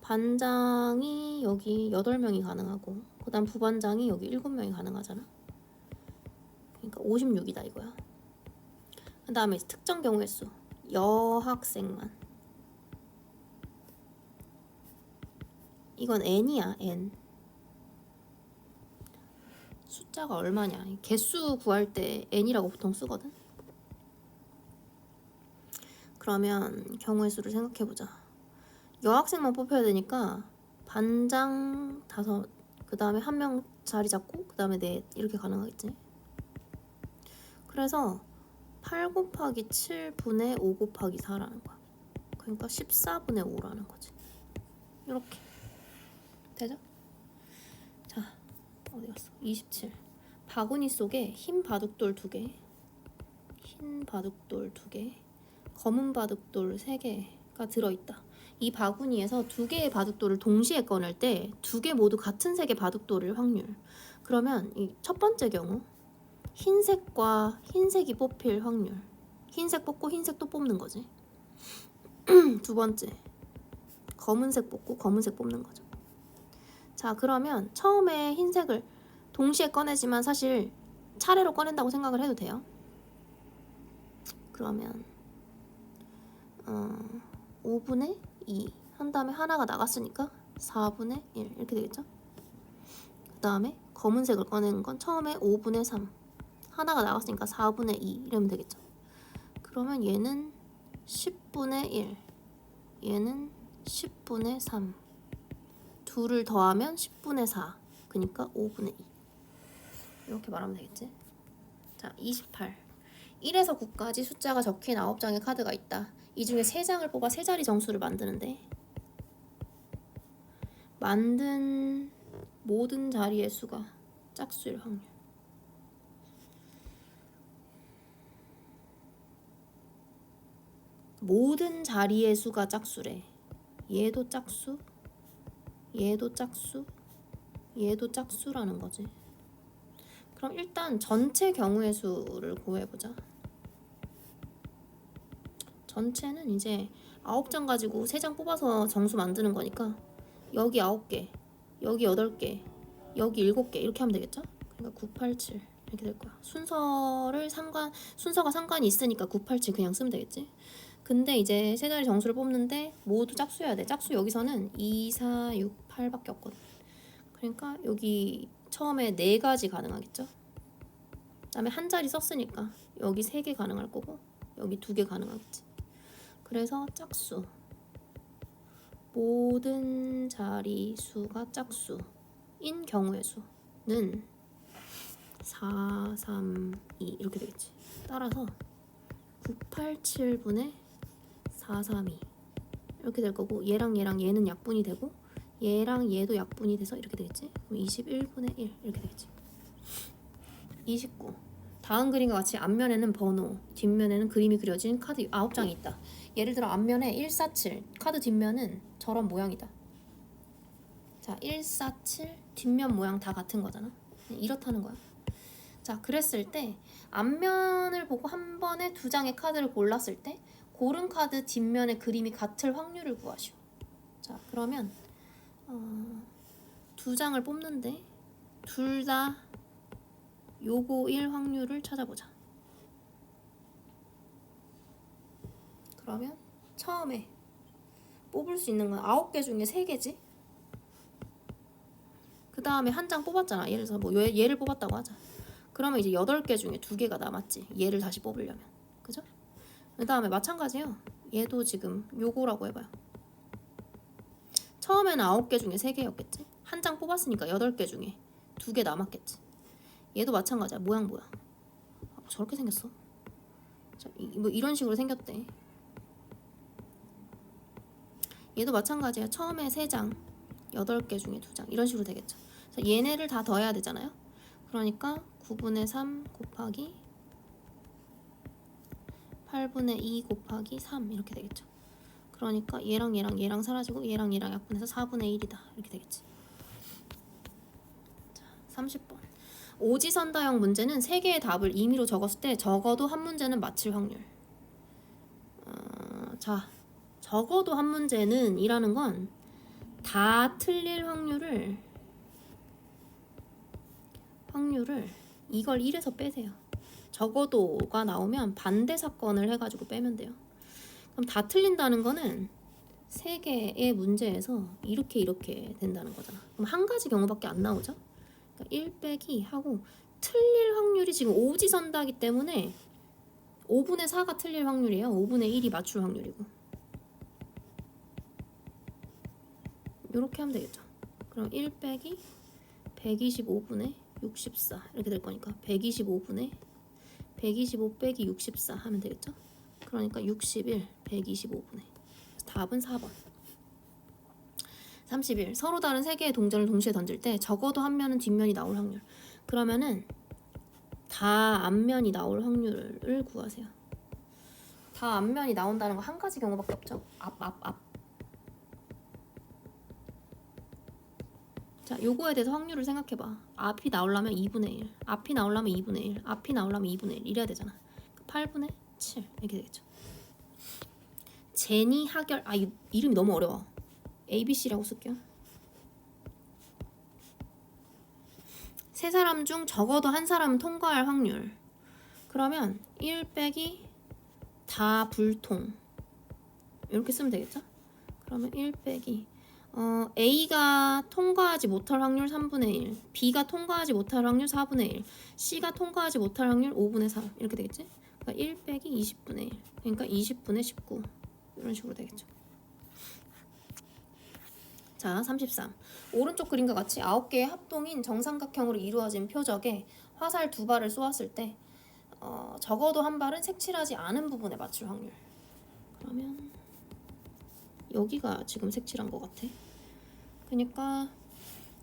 반장이 여기 8명이 가능하고 그 다음 부반장이 여기 7명이 가능하잖아. 그러니까 56이다 이거야. 그 다음에 특정 경우의 수 여학생만, 이건 n이야. n 숫자가 얼마냐, 개수 구할 때 n이라고 보통 쓰거든. 그러면 경우의 수를 생각해보자. 여학생만 뽑혀야 되니까 반장 5, 그 다음에 1명 자리 잡고 그 다음에 4 이렇게 가능하겠지. 그래서 8 곱하기 7분의 5 곱하기 4라는 거야. 그러니까 14분의 5라는 거지. 이렇게 되죠? 자, 어디 갔어? 27. 바구니 속에 흰 바둑돌 2개, 흰 바둑돌 2개, 검은 바둑돌 3개가 들어있다. 이 바구니에서 2개의 바둑돌을 동시에 꺼낼 때 2개 모두 같은 색의 바둑돌일 확률. 그러면 이 첫 번째 경우 흰색과 흰색이 뽑힐 확률 흰색 뽑고 흰색 또 뽑는 거지. 두 번째, 검은색 뽑고 검은색 뽑는 거죠. 자, 그러면 처음에 흰색을 동시에 꺼내지만 사실 차례로 꺼낸다고 생각을 해도 돼요. 그러면 5분의 2 한 다음에 하나가 나갔으니까 4분의 1 이렇게 되겠죠. 그 다음에 검은색을 꺼내는 건 처음에 5분의 3 하나가 나갔으니까 4분의 2 이러면 되겠죠. 그러면 얘는 10분의 1 얘는 10분의 3 둘을 더하면 10분의 4 그러니까 5분의 2 이렇게 말하면 되겠지. 자, 28 1에서 9까지 숫자가 적힌 9장의 카드가 있다. 이 중에 3장을 뽑아 3자리 정수를 만드는데 만든 모든 자리의 수가 짝수일 확률. 모든 자리의 수가 짝수래. 얘도 짝수, 얘도 짝수, 얘도 짝수라는 거지. 그럼 일단 전체 경우의 수를 구해보자. 전체는 이제 9장 가지고 3장 뽑아서 정수 만드는 거니까 여기 9개, 여기 8개, 여기 7개 이렇게 하면 되겠죠? 그러니까 9, 8, 7 이렇게 될 거야. 순서가 상관이 있으니까 9, 8, 7 그냥 쓰면 되겠지? 근데 이제 3자리 정수를 뽑는데 모두 짝수여야 돼. 짝수 여기서는 2, 4, 6, 8밖에 없거든. 그러니까 여기 처음에 4가지 가능하겠죠? 그 다음에 한 자리 썼으니까 여기 3개 가능할 거고 여기 2개 가능하겠지. 그래서 짝수 모든 자리 수가 짝수인 경우의 수는 4, 3, 2 이렇게 되겠지. 따라서 9, 8, 7분의 4, 3, 2 이렇게 될 거고 얘랑 얘는 약분이 되고 얘랑 얘도 약분이 돼서 이렇게 되겠지. 그럼 21분의 1 이렇게 되겠지. 29 다음 그림과 같이 앞면에는 번호, 뒷면에는 그림이 그려진 카드 9장이 있다. 예를 들어 앞면에 147 카드 뒷면은 저런 모양이다. 자, 147 뒷면 모양 다 같은 거잖아. 이렇다는 거야. 자, 그랬을 때 앞면을 보고 한 번에 2장의 카드를 골랐을 때 고른 카드 뒷면의 그림이 같을 확률을 구하시오. 자, 그러면 2장을 뽑는데 둘 다 요거일 확률을 찾아보자. 그러면 처음에 뽑을 수 있는 건 9개 중에 3개지. 그 다음에 한 장 뽑았잖아. 예를 들어서 뭐 얘를 뽑았다고 하자. 그러면 이제 8개 중에 2개가 남았지. 얘를 다시 뽑으려면. 그죠? 그 다음에 마찬가지예요. 얘도 지금 요거라고 해봐요. 처음에는 9개 중에 3개였겠지. 한 장 뽑았으니까 8개 중에 2개 남았겠지. 얘도 마찬가지야. 모양 뭐야? 뭐 저렇게 생겼어. 자, 뭐 이런 식으로 생겼대. 얘도 마찬가지야. 처음에 3장 8개 중에 2장 이런 식으로 되겠죠. 그래서 얘네를 다 더해야 되잖아요. 그러니까 9분의 3 곱하기 8분의 2 곱하기 3 이렇게 되겠죠. 그러니까 얘랑 사라지고 얘랑 약분해서 4분의 1이다 이렇게 되겠지. 자, 30번 오지선다형 문제는 3개의 답을 임의로 적었을 때 적어도 한 문제는 맞힐 확률. 자, 적어도 한 문제는 이라는 건 다 틀릴 확률을 이걸 1에서 빼세요. 적어도가 나오면 반대 사건을 해가지고 빼면 돼요. 그럼 다 틀린다는 거는 3개의 문제에서 이렇게 된다는 거잖아. 그럼 한 가지 경우밖에 안 나오죠. 그러니까 1 빼기 하고 틀릴 확률이 지금 오지선다기 때문에 5분의 4가 틀릴 확률이에요. 5분의 1이 맞출 확률이고 이렇게 하면 되겠죠. 그럼 1 빼기 125분의 64 이렇게 될 거니까 125분의 125 빼기 64 하면 되겠죠. 그러니까 61 125분의 답은 4번. 31 서로 다른 3개의 동전을 동시에 던질 때 적어도 한 면은 뒷면이 나올 확률. 그러면은 다 앞면이 나올 확률을 구하세요. 다 앞면이 나온다는 거 한 가지 경우밖에 없죠. 앞. 자, 요거에 대해서 확률을 생각해봐. 앞이 나오려면 2분의 1, 앞이 나오려면 2분의 1, 앞이 나오려면 2분의 1 이래야 되잖아. 8분의 7 이렇게 되겠죠. 제니 하결 이름이 너무 어려워. ABC라고 쓸게요. 세 사람 중 적어도 한 사람은 통과할 확률. 그러면 1 빼기 다 불통 이렇게 쓰면 되겠죠? 그러면 1 빼기 A가 통과하지 못할 확률 3분의 1, B가 통과하지 못할 확률 4분의 1, C가 통과하지 못할 확률 5분의 3 이렇게 되겠지? 그러니까 1 빼기 20분의 1, 그러니까 20분의 19 이런 식으로 되겠죠. 자, 33. 오른쪽 그림과 같이 9개의 합동인 정삼각형으로 이루어진 표적에 화살 2발을 쏘았을 때 적어도 한 발은 색칠하지 않은 부분에 맞출 확률. 그러면 여기가 지금 색칠한 것 같아. 그러니까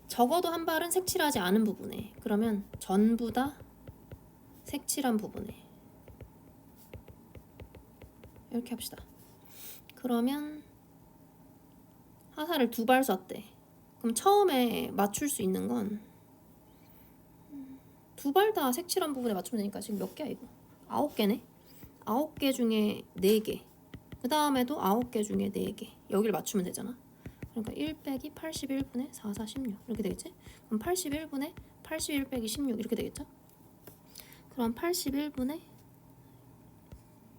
적어도 한 발은 색칠하지 않은 부분에, 그러면 전부 다 색칠한 부분에 이렇게 합시다. 그러면 화살을 2발 쐈대. 그럼 처음에 맞출 수 있는 건 2발 다 색칠한 부분에 맞추면 되니까 지금 몇 개야 이거? 9개네? 9개 중에 4개. 그 다음에도 9개 중에 4개. 여기를 맞추면 되잖아. 그러니까 1 빼기 81분의 4, 4, 16 이렇게 되겠지? 그럼 81분의 81 빼기 16 이렇게 되겠죠? 그럼 81분의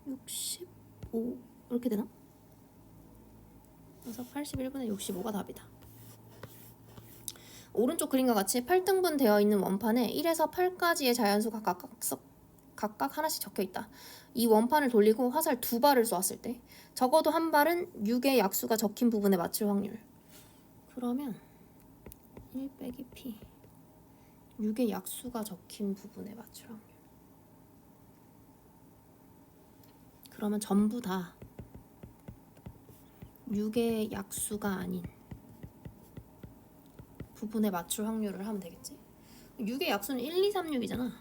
65 이렇게 되나? 그래서 81분의 65가 답이다. 오른쪽 그림과 같이 8등분 되어 있는 원판에 1에서 8까지의 자연수가 각각 하나씩 적혀 있다. 이 원판을 돌리고 화살 2발을 쏘았을 때 적어도 한 발은 6의 약수가 적힌 부분에 맞출 확률. 그러면 1 빼기 P 6의 약수가 적힌 부분에 맞출 확률. 그러면 전부 다 6의 약수가 아닌 부분에 맞출 확률을 하면 되겠지. 6의 약수는 1, 2, 3, 6이잖아.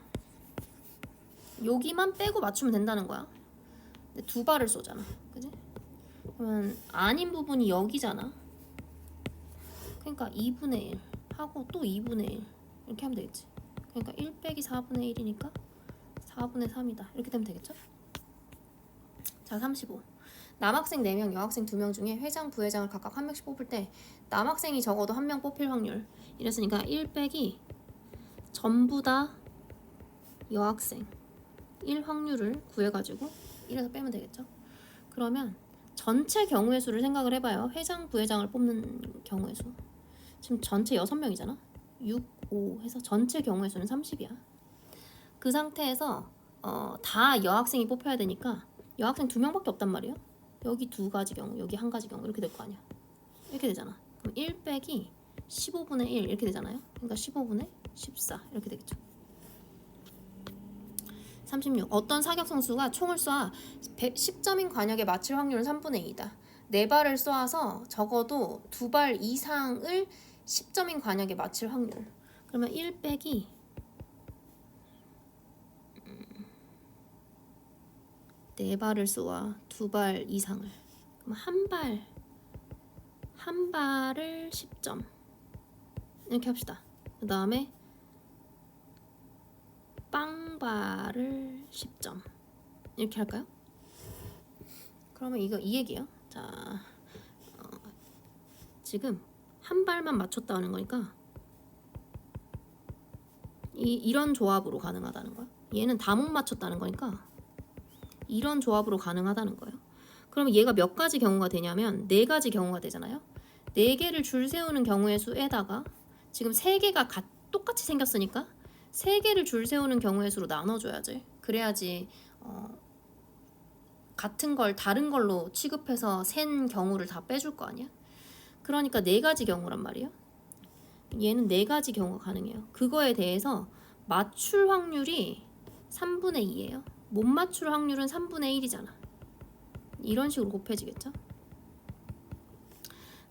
여기만 빼고 맞추면 된다는 거야. 근데 2발을 쏘잖아. 그지? 그러면 아닌 부분이 여기잖아. 그러니까 2분의 1 하고 또 2분의 1 이렇게 하면 되겠지. 그러니까 1 빼기 4분의 1이니까 4분의 3이다. 이렇게 되면 되겠죠? 자, 35. 남학생 4명, 여학생 2명 중에 회장, 부회장을 각각 한 명씩 뽑을 때 남학생이 적어도 한 명 뽑힐 확률. 이랬으니까 1 빼기 전부 다 여학생 1 확률을 구해가지고 1에서 빼면 되겠죠. 그러면 전체 경우의 수를 생각을 해봐요. 회장, 부회장을 뽑는 경우의 수. 지금 전체 6명이잖아. 6, 5 해서 전체 경우의 수는 30이야. 그 상태에서 다 여학생이 뽑혀야 되니까 여학생 2명밖에 없단 말이에요. 여기 2가지 경우, 여기 1가지 경우 이렇게 될 거 아니야. 이렇게 되잖아. 그럼 1 빼기 15분의 1 이렇게 되잖아요. 그러니까 15분의 14 이렇게 되겠죠. 36. 어떤 사격 선수가 총을 쏴 10점인 관역에 맞출 확률은 3분의 2다. 4발을 쏘아서 적어도 2발 이상을 10점인 관역에 맞출 확률. 그러면 1 빼기 4발을 쏘아 2발 이상을. 그럼 한 발을 10점. 이렇게 합시다. 그 다음에 빵발을 10점. 이렇게 할까요? 그러면 이거 이 얘기예요. 자, 지금 한 발만 맞췄다는 거니까 이런 조합으로 가능하다는 거야. 얘는 다 못 맞췄다는 거니까 이런 조합으로 가능하다는 거예요. 그러면 얘가 몇 가지 경우가 되냐면 4가지 경우가 되잖아요. 4개를 줄 세우는 경우의 수에다가 지금 3개가 똑같이 생겼으니까 3개를 줄 세우는 경우의 수로 나눠줘야지. 그래야지 같은 걸 다른 걸로 취급해서 센 경우를 다 빼줄 거 아니야. 그러니까 4가지 경우란 말이에요. 얘는 4가지 경우가 가능해요. 그거에 대해서 맞출 확률이 3분의 2예요. 못 맞출 확률은 3분의 1이잖아. 이런 식으로 곱해지겠죠.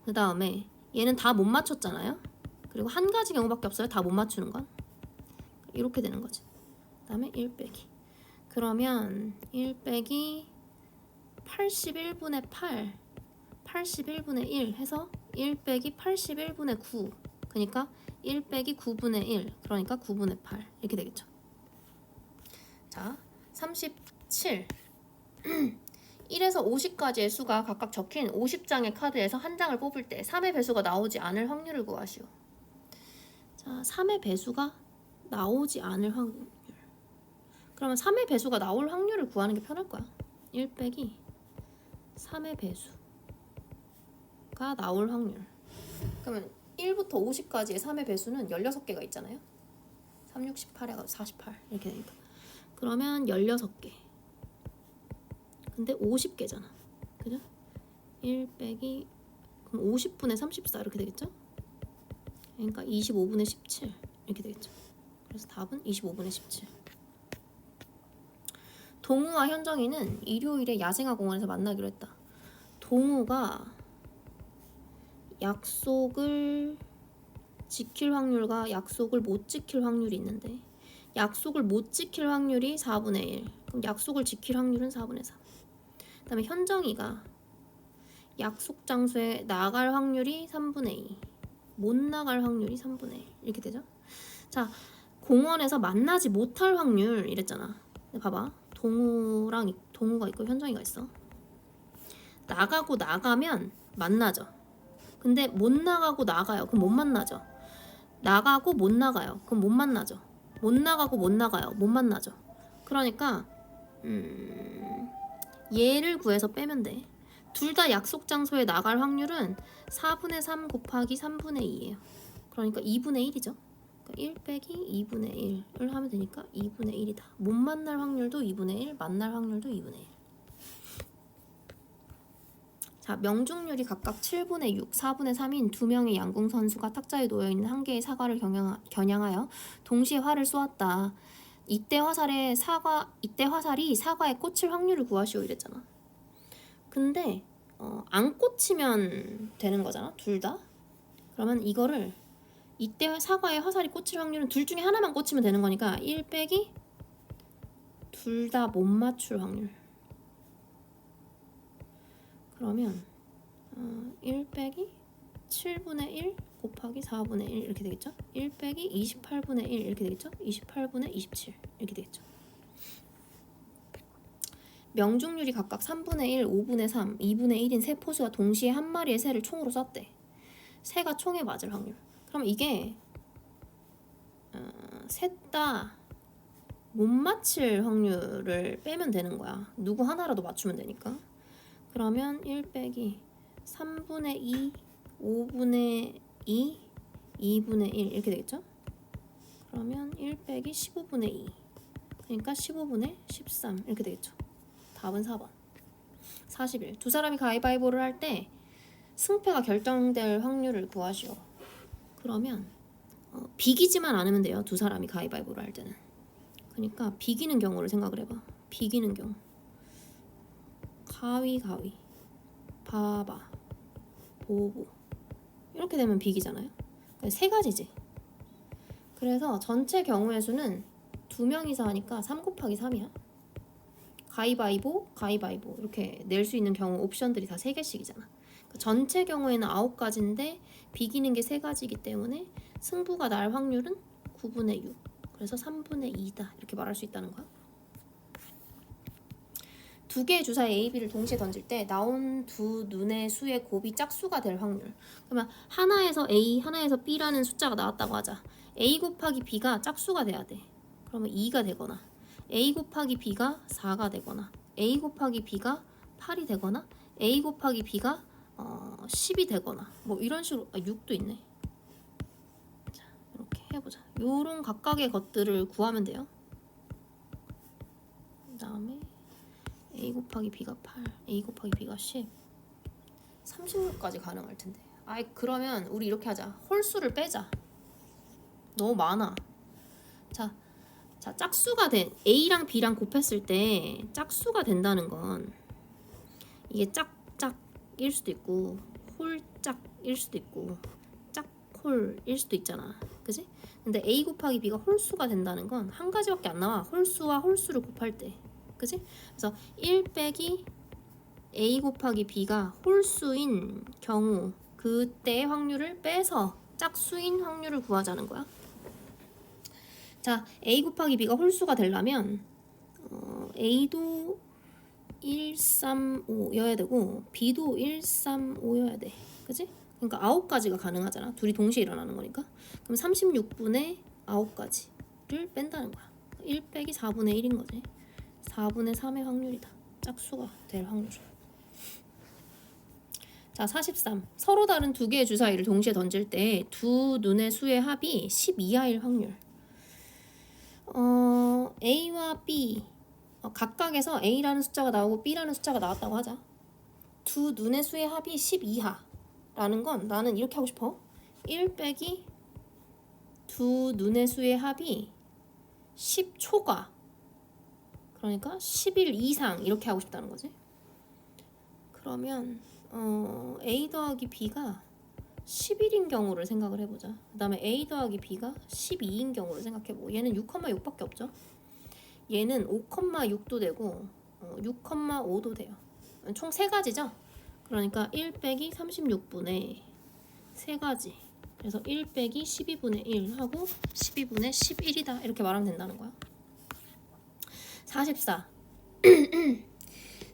그 다음에 얘는 다 못 맞췄잖아요. 그리고 1가지 경우밖에 없어요. 다 못 맞추는 건. 이렇게 되는 거지. 그 다음에 1 빼기. 그러면 1 빼기 81분의 8 81분의 1 해서 1 빼기 81분의 9 그러니까 1 빼기 9분의 1 그러니까 9분의 8 이렇게 되겠죠. 자, 37 1에서 50까지의 수가 각각 적힌 50장의 카드에서 한 장을 뽑을 때 3의 배수가 나오지 않을 확률을 구하시오. 자, 3의 배수가 나오지 않을 확률. 그러면 3의 배수가 나올 확률을 구하는 게 편할 거야. 1 빼기 3의 배수가 나올 확률. 그러면 1부터 50까지의 3의 배수는 16개가 있잖아요. 3, 6, 18에 48 이렇게 되니까. 그러면 16개. 근데 50개잖아. 그죠? 1 빼기 그럼 50분의 34 이렇게 되겠죠? 그러니까 25분의 17 이렇게 되겠죠. 그래서 답은 25분의 17. 동우와 현정이는 일요일에 야생화 공원에서 만나기로 했다. 동우가 약속을 지킬 확률과 약속을 못 지킬 확률이 있는데 약속을 못 지킬 확률이 4분의 1. 그럼 약속을 지킬 확률은 4분의 3. 그 다음에 현정이가 약속 장소에 나갈 확률이 3분의 2. 못 나갈 확률이 3분의 1. 이렇게 되죠. 자, 공원에서 만나지 못할 확률 이랬잖아. 근데 봐봐. 동우가 있고 현정이가 있어. 나가고 나가면 만나죠. 근데 못 나가고 나가요. 그럼 못 만나죠. 나가고 못 나가요. 그럼 못 만나죠. 못 나가고 못 나가요. 못 만나죠. 그러니까 얘를 구해서 빼면 돼. 둘 다 약속 장소에 나갈 확률은 4분의 3 곱하기 3분의 2예요. 그러니까 2분의 1이죠. 그러니까 1 빼기 2분의 1을 하면 되니까 2분의 1이다. 못 만날 확률도 2분의 1, 만날 확률도 2분의 1. 자, 명중률이 각각 7분의 6, 4분의 3인 두 명의 양궁 선수가 탁자에 놓여있는 한 개의 사과를 겨냥하여 동시에 활을 쏘았다. 이때 화살이 사과에 꽂힐 확률을 구하시오 이랬잖아. 근데 안 꽂히면 되는 거잖아, 둘 다. 그러면 이거를 이때 사과에 화살이 꽂힐 확률은 둘 중에 하나만 꽂히면 되는 거니까 1 빼기 둘 다 못 맞출 확률. 그러면 1 빼기 7분의 1 곱하기 4분의 1 이렇게 되겠죠? 1 빼기 28분의 1 이렇게 되겠죠? 28분의 27 이렇게 되겠죠? 명중률이 각각 3분의 1, 5분의 3, 2분의 1인 세 포수가 동시에 한 마리의 새를 총으로 쐈대. 새가 총에 맞을 확률. 그럼 이게 셋 다 못 맞힐 확률을 빼면 되는 거야. 누구 하나라도 맞추면 되니까. 그러면 1 빼기 3분의 2, 5분의 2, 2분의 1 이렇게 되겠죠? 그러면 1 빼기 15분의 2 그러니까 15분의 13 이렇게 되겠죠. 답은 4번 41. 두 사람이 가위바위보를 할 때 승패가 결정될 확률을 구하시오. 그러면 비기지만 않으면 돼요. 두 사람이 가위바위보를 할 때는. 그러니까 비기는 경우를 생각을 해봐. 비기는 경우 가위 바바 보보 이렇게 되면 비기잖아요. 세 가지지. 그래서 전체 경우의 수는 2명이서 하니까 3 곱하기 3이야. 가위바위보 이렇게 낼 수 있는 경우 옵션들이 다 3개씩이잖아. 그러니까 전체 경우에는 9가지인데 비기는 게 3가지이기 때문에 승부가 날 확률은 9분의 6. 그래서 3분의 2다 이렇게 말할 수 있다는 거야. 두 개의 주사 A, B를 동시에 던질 때 나온 두 눈의 수의 곱이 짝수가 될 확률. 그러면 하나에서 A, 하나에서 B라는 숫자가 나왔다고 하자. A 곱하기 B가 짝수가 돼야 돼. 그러면 2가 되거나 A 곱하기 B가 4가 되거나 A 곱하기 B가 8이 되거나 A 곱하기 B가 10이 되거나 뭐 이런 식으로 6도 있네. 자, 이렇게 해보자. 요런 각각의 것들을 구하면 돼요. 그 다음에 A 곱하기 B가 8, A 곱하기 B가 10 36까지 가능할 텐데. 그러면 우리 이렇게 하자. 홀수를 빼자. 너무 많아. 자, 짝수가 된 A랑 B랑 곱했을 때 짝수가 된다는 건 이게 짝짝일 수도 있고 홀짝일 수도 있고 짝홀일 수도 있잖아. 그지? 근데 A 곱하기 B가 홀수가 된다는 건 한 가지밖에 안 나와. 홀수와 홀수를 곱할 때. 그지? 그래서 1 빼기 A 곱하기 B가 홀수인 경우 그때의 확률을 빼서 짝수인 확률을 구하자는 거야. 자, A 곱하기 B가 홀수가 되려면 A도 135여야 되고 B도 135여야 돼. 그치? 그러니까 9가지가 가능하잖아. 둘이 동시에 일어나는 거니까. 그럼 36분의 9가지를 뺀다는 거야. 1 빼기 4분의 1인 거지. 4분의 3의 확률이다. 짝수가 될 확률. 자, 43. 서로 다른 두 개의 주사위를 동시에 던질 때 두 눈의 수의 합이 12하일 확률. A와 B 각각에서 A라는 숫자가 나오고 B라는 숫자가 나왔다고 하자. 두 눈의 수의 합이 12하라는 건 나는 이렇게 하고 싶어. 1 빼기 두 눈의 수의 합이 10초가 그러니까 10일 이상 이렇게 하고 싶다는 거지. 그러면 A 더하기 B가 10일인 경우를 생각을 해보자. 그 다음에 A 더하기 B가 12인 경우를 생각해보고 얘는 6,6밖에 없죠. 얘는 5,6도 되고 6,5도 돼요. 총 3가지죠. 그러니까 1 빼기 36분의 3가지. 그래서 1 빼기 12분의 1 하고 12분의 11이다 이렇게 말하면 된다는 거야. 44.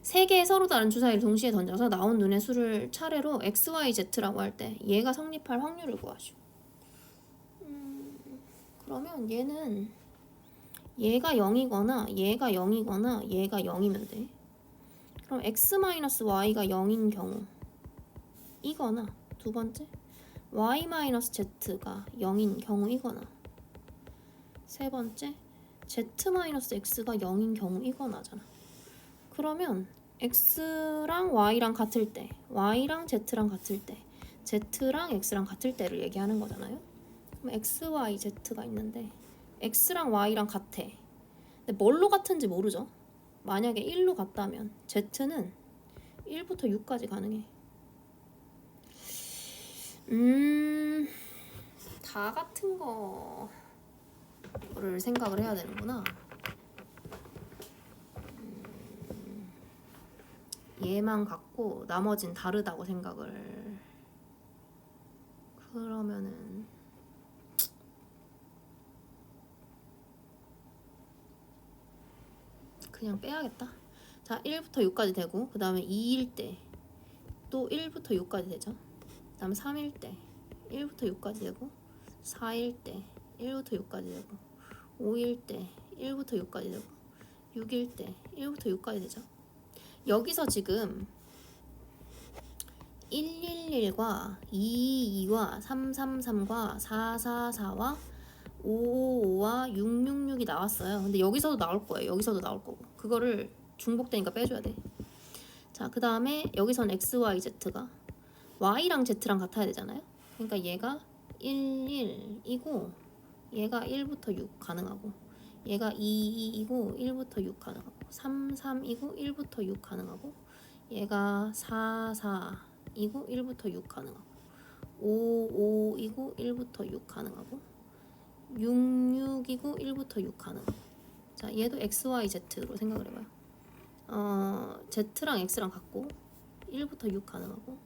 세 개의 서로 다른 주사위를 동시에 던져서 나온 눈의 수를 차례로 x, y, z라고 할 때 얘가 성립할 확률을 구하시오. 그러면 얘가 0이거나 얘가 0이거나 얘가 0이면 돼. 그럼 x-y가 0인 경우 이거나 두 번째 y-z가 0인 경우이거나 세 번째 z-x가 0인 경우이거나잖아. 그러면 x랑 y랑 같을 때, y랑 z랑 같을 때, z랑 x랑 같을 때를 얘기하는 거잖아요. 그럼 x, y, z가 있는데 x랑 y랑 같아. 근데 뭘로 같은지 모르죠. 만약에 1로 같다면 z는 1부터 6까지 가능해. 다 같은 거를 생각을 해야 되는구나. 얘만 같고 나머진 다르다고 생각을. 그러면은 그냥 빼야겠다. 자, 1부터 6까지 되고 그 다음에 2일 때 또 1부터 6까지 되죠. 그 다음에 3일 때 1부터 6까지 되고 4일 때 1부터 6까지 되고 5일 때 1부터 6까지 되고 6일 때 1부터 6까지 되죠. 여기서 지금 111과 222와 333과 444와 555와 666이 나왔어요. 근데 여기서도 나올 거예요. 여기서도 나올 거고. 그거를 중복되니까 빼줘야 돼. 자, 그 다음에 여기선 x, y, z가 y랑 z랑 같아야 되잖아요. 그러니까 얘가 11이고 얘가 1부터 6 가능하고 얘가 22이고 1부터 6 가능하고 33이고 1부터 6 가능하고 얘가 44이고 1부터 6 가능하고 55이고 1부터 6 가능하고 66이고 1부터 6 가능하고. 자, 얘도 x, y, z로 생각을 해봐요. z랑 x랑 같고 1부터 6 가능하고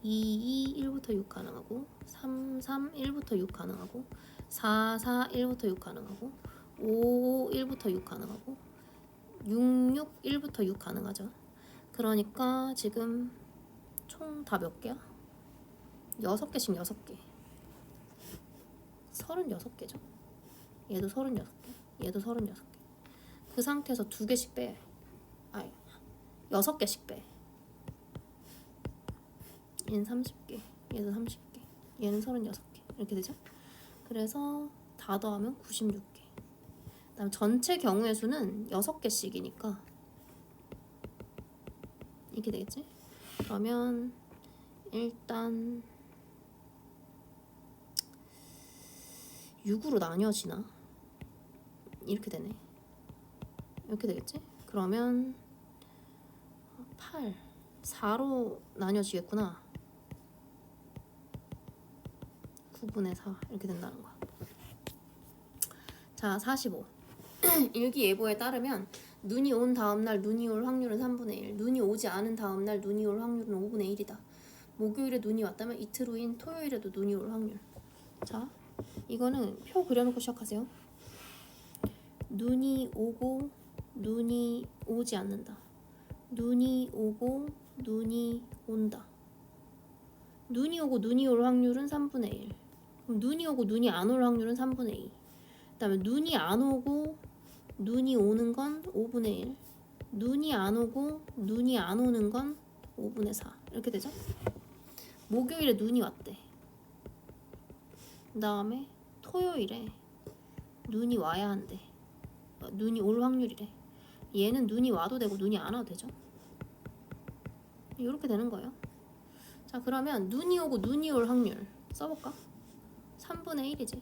22 1부터 6 가능하고 33 1부터 6 가능하고 44 1부터 6 가능하고 55 1부터 6 가능하고 66 1부터 6 가능하죠. 그러니까 지금 총 다 몇 개야? 6개씩 6개. 36개죠. 얘도 36개. 얘도 36개. 그 상태에서 2개씩 빼. 6개씩 빼. 얘는 30개. 얘도 30개. 얘는 36개. 이렇게 되죠? 그래서 다 더하면 96개. 그다음 전체 경우의 수는 6개씩이니까 이렇게 되겠지? 그러면 일단 6으로 나뉘어지나? 이렇게 되네. 이렇게 되겠지? 그러면 8, 4로 나뉘어지겠구나. 9분의 4 이렇게 된다는 거야. 자, 45. 일기예보에 따르면 눈이 온 다음날 눈이 올 확률은 3분의 1, 눈이 오지 않은 다음날 눈이 올 확률은 5분의 1이다. 목요일에 눈이 왔다면 이틀 후인 토요일에도 눈이 올 확률. 자, 이거는 표 그려놓고 시작하세요. 눈이 오고 눈이 오지 않는다. 눈이 오고 눈이 온다. 눈이 오고 눈이 올 확률은 3분의 1. 그럼 눈이 오고 눈이 안 올 확률은 3분의 2. 그 다음에 눈이 안 오고 눈이 오는 건 5분의 1. 눈이 안 오고 눈이 안 오는 건 5분의 4. 이렇게 되죠? 목요일에 눈이 왔대. 그 다음에 토요일에 눈이 와야 한대. 눈이 올 확률이래. 얘는 눈이 와도 되고 눈이 안 와도 되죠? 이렇게 되는 거예요. 자, 그러면 눈이 오고 눈이 올 확률 써볼까? 3분의 1이지.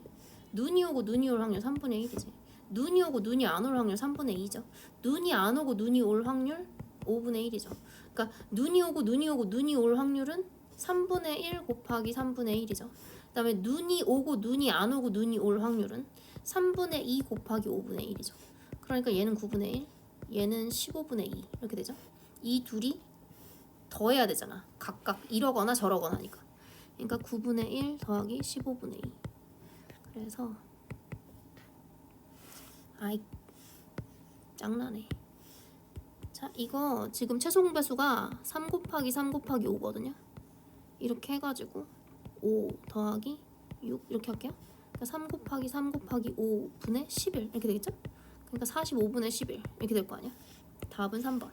눈이 오고 눈이 올 확률 3분의 1이지. 눈이 오고 눈이 안 올 확률 3분의 2죠. 눈이 안 오고 눈이 올 확률 5분의 1이죠. 그러니까 눈이 오고 눈이 오고 눈이 올 확률은 3분의 1 곱하기 3분의 1이죠. 그 다음에 눈이 오고 눈이 안 오고 눈이 올 확률은 3분의 2 곱하기 5분의 1이죠. 그러니까 얘는 9분의 1, 얘는 15분의 2 이렇게 되죠. 이 둘이 더해야 되잖아. 각각 이러거나 저러거나 하니까. 그러니까 9분의 1 더하기 15분의 2. 그래서 아이 짱나네. 자, 이거 지금 최소 공배수가 3 곱하기 3 곱하기 5거든요. 이렇게 해가지고 5 더하기 6 이렇게 할게요. 그러니까 3 곱하기 3 곱하기 5분의 11 이렇게 되겠죠? 그러니까 45분의 11 이렇게 될 거 아니야. 답은 3번.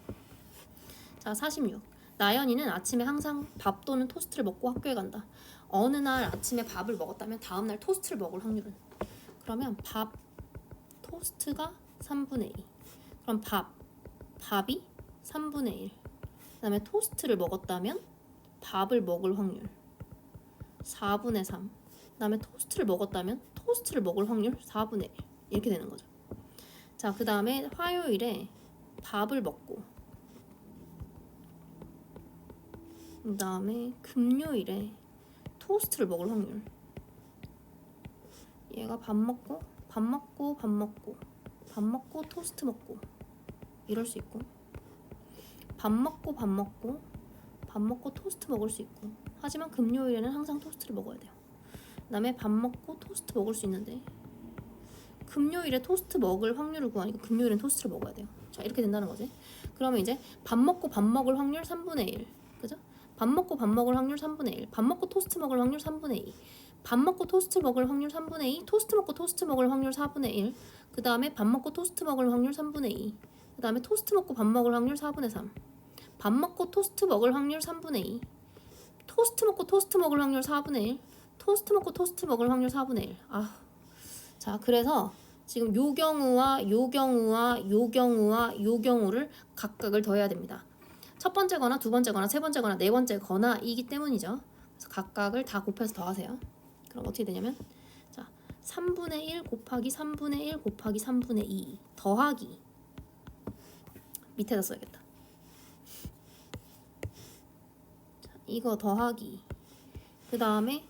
자, 46. 나연이는 아침에 항상 밥 또는 토스트를 먹고 학교에 간다. 어느 날 아침에 밥을 먹었다면 다음 날 토스트를 먹을 확률은? 그러면 밥, 토스트가 3분의 2. 그럼 밥이 3분의 1. 그 다음에 토스트를 먹었다면 밥을 먹을 확률 4분의 3. 그 다음에 토스트를 먹었다면 토스트를 먹을 확률 4분의 1. 이렇게 되는 거죠. 자, 그 다음에 화요일에 밥을 먹고 그 다음에 금요일에 토스트를 먹을 확률. 얘가 밥 먹고 토스트 먹고 이럴 수 있고, 밥 먹고 토스트 먹을 수 있고. 하지만 금요일에는 항상 토스트를 먹어야 돼요. 그 다음에 밥 먹고 토스트 먹을 수 있는데 금요일에 토스트 먹을 확률을 구하니까 금요일엔 토스트를 먹어야 돼요. 자, 이렇게 된다는 거지. 그러면 이제 밥 먹고 밥 먹을 확률 3분의 1. 그죠? 밥 먹고 밥 먹을 확률 3분의 1. 밥 먹고 토스트 먹을 확률 3분의 2. 밥 먹고 토스트 먹을 확률 3분의 2. 토스트 먹고 토스트 먹을 확률 4분의 1. 그 다음에 밥 먹고 토스트 먹을 확률 3분의 2. 그 다음에 토스트 먹고 밥 먹을 확률 4분의 3. 밥 먹고 토스트 먹을 확률 3분의 2. 토스트 먹고 토스트 먹을 확률 4분의 1. 토스트 먹고 토스트 먹을 확률 4분의 1. 자, 그래서 지금 요 경우와 요 경우와 요 경우와 요 경우를 각각을 더해야 됩니다. 첫 번째거나 두 번째거나 세 번째거나 네 번째거나 이기 때문이죠. 그래서 각각을 다 곱해서 더하세요. 그럼 어떻게 되냐면, 자, 3분의 1 곱하기 3분의 1 곱하기 3분의 2 더하기, 밑에다 써야겠다. 자, 이거 더하기, 그 다음에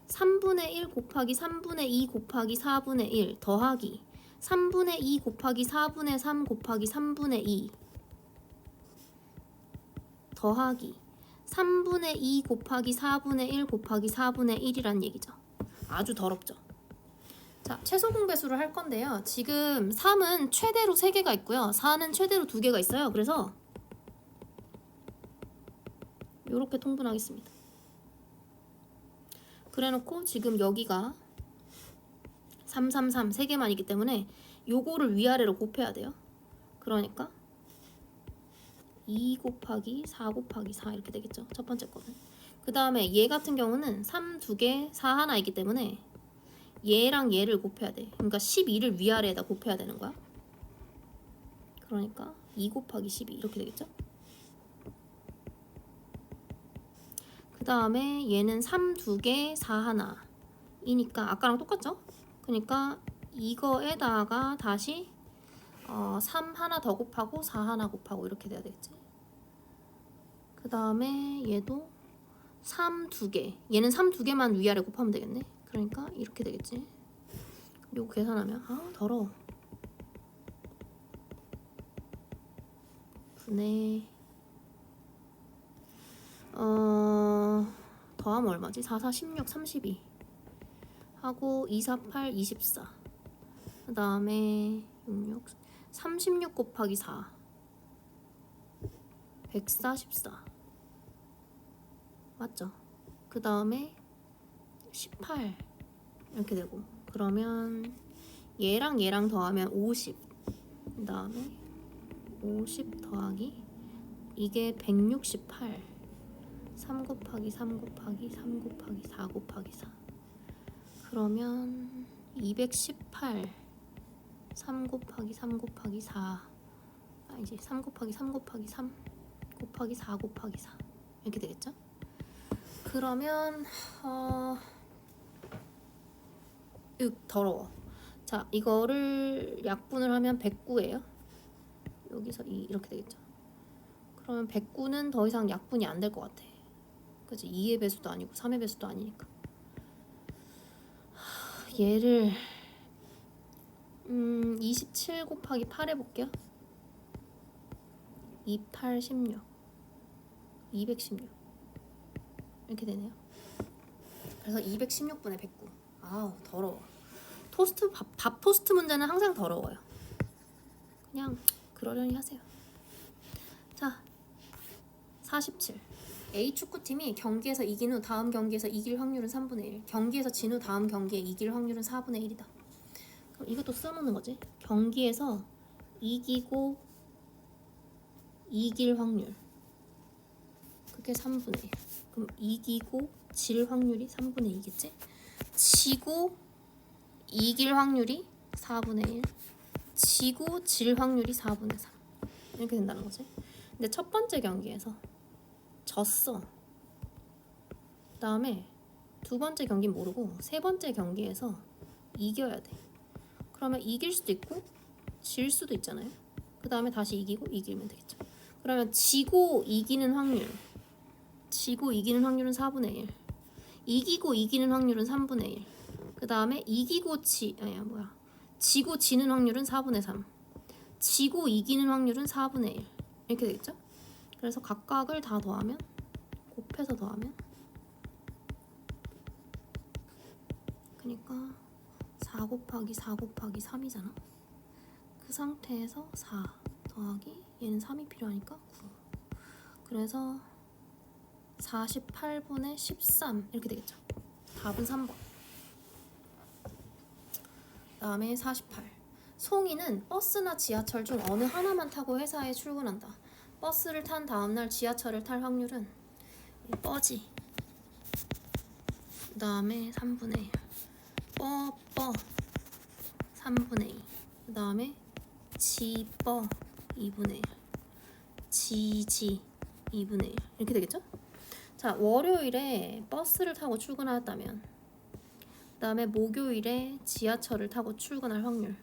3분의 1 곱하기 3분의 2 곱하기 4분의 1 더하기 3분의 2 곱하기 4분의 3 곱하기 3분의 2 더하기 3분의 2 곱하기 4분의 1 곱하기 4분의 1이란 얘기죠. 아주 더럽죠. 자, 최소 공배수를 할 건데요. 지금 3은 최대로 3개가 있고요. 4는 최대로 2개가 있어요. 그래서 이렇게 통분하겠습니다. 그래놓고 지금 여기가 3, 3, 3 3개만 있기 때문에 요거를 위아래로 곱해야 돼요. 그러니까 2 곱하기 4 곱하기 4 이렇게 되겠죠. 첫 번째 거는. 그 다음에 얘 같은 경우는 3 2개 4 하나 있기 때문에 얘랑 얘를 곱해야 돼. 그러니까 12를 위아래에다 곱해야 되는 거야. 그러니까 2 곱하기 12 이렇게 되겠죠. 그 다음에 얘는 3 2개 4 하나 이니까 아까랑 똑같죠? 그러니까 이거에다가 다시 3 하나 더 곱하고 4 하나 곱하고 이렇게 돼야 되겠지. 그 다음에 얘도 3 2개, 얘는 3 2개만 위아래 곱하면 되겠네. 그러니까 이렇게 되겠지. 요거 계산하면 더러워. 분의 더하면 얼마지? 4, 4, 16, 32 하고 2, 4, 8, 24. 그 다음에 66 36 곱하기 4 144 맞죠? 그 다음에 18 이렇게 되고, 그러면 얘랑 얘랑 더하면 50, 그 다음에 50 더하기 이게 168, 3 곱하기 3 곱하기 3 곱하기 4 곱하기 4, 그러면 218, 3 곱하기 3 곱하기 4, 이제 3 곱하기 3 곱하기 3 곱하기 4 곱하기 4 이렇게 되겠죠? 그러면 더러워. 자, 이거를 약분을 하면 109예요. 여기서 이렇게 되겠죠. 그러면 109는 더 이상 약분이 안 될 것 같아. 그치? 2의 배수도 아니고 3의 배수도 아니니까. 얘를 27 곱하기 8 해볼게요. 28, 16, 216 이렇게 되네요. 그래서 216분의 109. 아우 더러워. 토스트 밥 토스트 문제는 항상 더러워요. 그냥 그러려니 하세요. 자, 47. A 축구팀이 경기에서 이긴 후 다음 경기에서 이길 확률은 3분의 1. 경기에서 진 후 다음 경기에 이길 확률은 4분의 1이다. 그럼 이것도 써놓는 거지. 경기에서 이기고 이길 확률. 그게 3분의 1. 그럼 이기고 질 확률이 3분의 2겠지? 지고 이길 확률이 4분의 1. 지고 질 확률이 4분의 3. 이렇게 된다는 거지. 근데 첫 번째 경기에서 졌어. 그 다음에 두 번째 경기 모르고 세 번째 경기에서 이겨야 돼. 그러면 이길 수도 있고 질 수도 있잖아요. 그 다음에 다시 이기고 이기면 되겠죠. 그러면 지고 이기는 확률은 4분의 1. 이기고 이기는 확률은 3분의 1. 그 다음에 지고 지는 확률은 4분의 3. 지고 이기는 확률은 4분의 1. 이렇게 되겠죠? 그래서 각각을 다 더하면, 곱해서 더하면, 그러니까 4 곱하기 4 곱하기 3이잖아. 그 상태에서 4 더하기 얘는 3이 필요하니까 9. 그래서 48분의 13 이렇게 되겠죠. 답은 3번. 다음에 48. 송이는 버스나 지하철 중 어느 하나만 타고 회사에 출근한다. 버스를 탄 다음날 지하철을 탈 확률은 뻐지. 그 다음에 3분의 1. 뻐 3분의 2. 그 다음에 지뻐 2분의 1. 지지 2분의 1. 이렇게 되겠죠? 자, 월요일에 버스를 타고 출근하였다면, 그 다음에 목요일에 지하철을 타고 출근할 확률,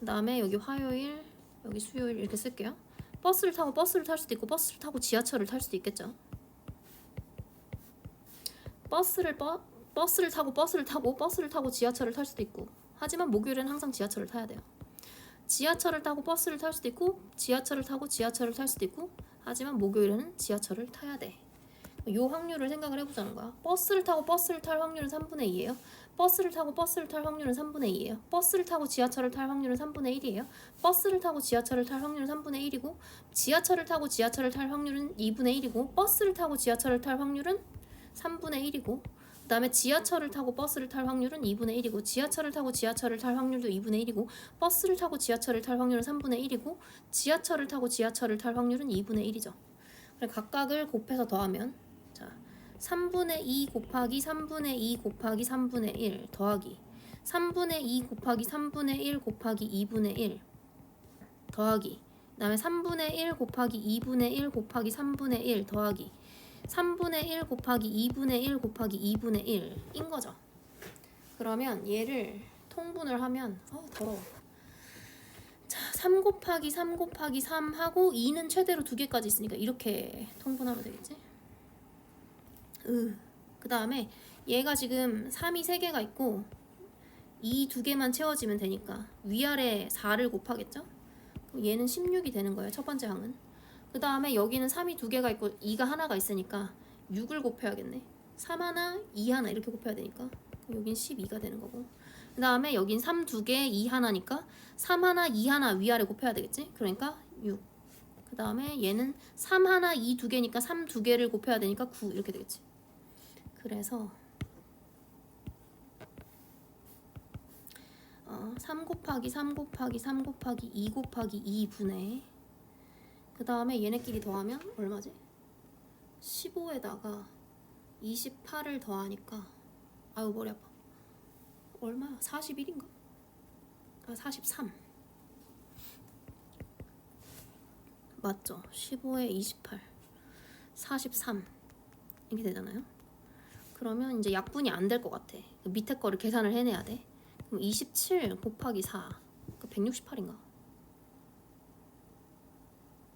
그 다음에 여기 화요일, 여기 수요일 이렇게 쓸게요. 버스를 타고 버스를 탈 수도 있고 버스를 타고 지하철을 탈 수도 있겠죠. 버스를 타고 버스를 타고 지하철을 탈 수도 있고, 하지만 목요일엔 항상 지하철을 타야 돼요. 지하철을 타고 버스를 탈 수도 있고 지하철을 타고 지하철을 탈 수도 있고, 하지만 목요일에는 지하철을 타야 돼. 이 확률을 생각을 해보자는 거야. 버스를 타고 버스를 탈 확률은 3분의 2예요. 버스를 타고 버스를 탈 확률은 3분의 2예요. 버스를 타고 지하철을 탈 확률은 3분의 1이에요. 버스를 타고 지하철을 탈 확률은 3분의 1이고, 지하철을 타고 지하철을 탈 확률은 2분의 1이고, 버스를 타고 지하철을 탈 확률은 3분의 1이고, 그 다음에 지하철을 타고 버스를 탈 확률은 2분의 1이고, 지하철을 타고 지하철을 탈 확률도 2분의 1이고, 버스를 타고 지하철을 탈 확률은 3분의 1이고, 지하철을 타고 지하철을 탈 확률은 2분의 1이죠. 각각을 곱해서 더하면, 자, 3분의 2 곱하기 3분의 2 곱하기 3분의 1 더하기 3분의 2 곱하기 3분의 1 곱하기 2분의 1 더하기, 그 다음에 3분의 1 곱하기 2분의 1 곱하기 3분의 1 더하기 3분의 1 곱하기 2분의 1 곱하기 2분의 1인 거죠. 그러면 얘를 통분을 하면 더러워. 자, 3 곱하기 3 곱하기 3 하고 2는 최대로 2개까지 있으니까 이렇게 통분하면 되겠지. 그 다음에 얘가 지금 3이 3개가 있고 2 2개만 채워지면 되니까 위아래 4를 곱하겠죠? 그럼 얘는 16이 되는 거예요, 첫 번째 항은. 그 다음에 여기는 3이 2개가 있고 2가 하나가 있으니까 6을 곱해야겠네. 3 하나, 2 하나 이렇게 곱해야 되니까 여긴 12가 되는 거고, 그 다음에 여긴 3 2개, 2 하나니까 3 하나, 2 하나 위아래 곱해야 되겠지? 그러니까 6. 그 다음에 얘는 3 하나 2 두 개니까 3 두 개를 곱해야 되니까 9 이렇게 되겠지. 그래서 3 곱하기 3 곱하기 3 곱하기 2 곱하기 2분의 그 다음에 얘네끼리 더하면 얼마지? 15에다가 28을 더하니까 아유 머리 아파. 얼마야? 41인가? 43 맞죠? 15에 28 43 이렇게 되잖아요. 그러면 이제 약분이 안 될 것 같아. 그 밑에 거를 계산을 해내야 돼. 그럼 27 곱하기 4 그 168인가?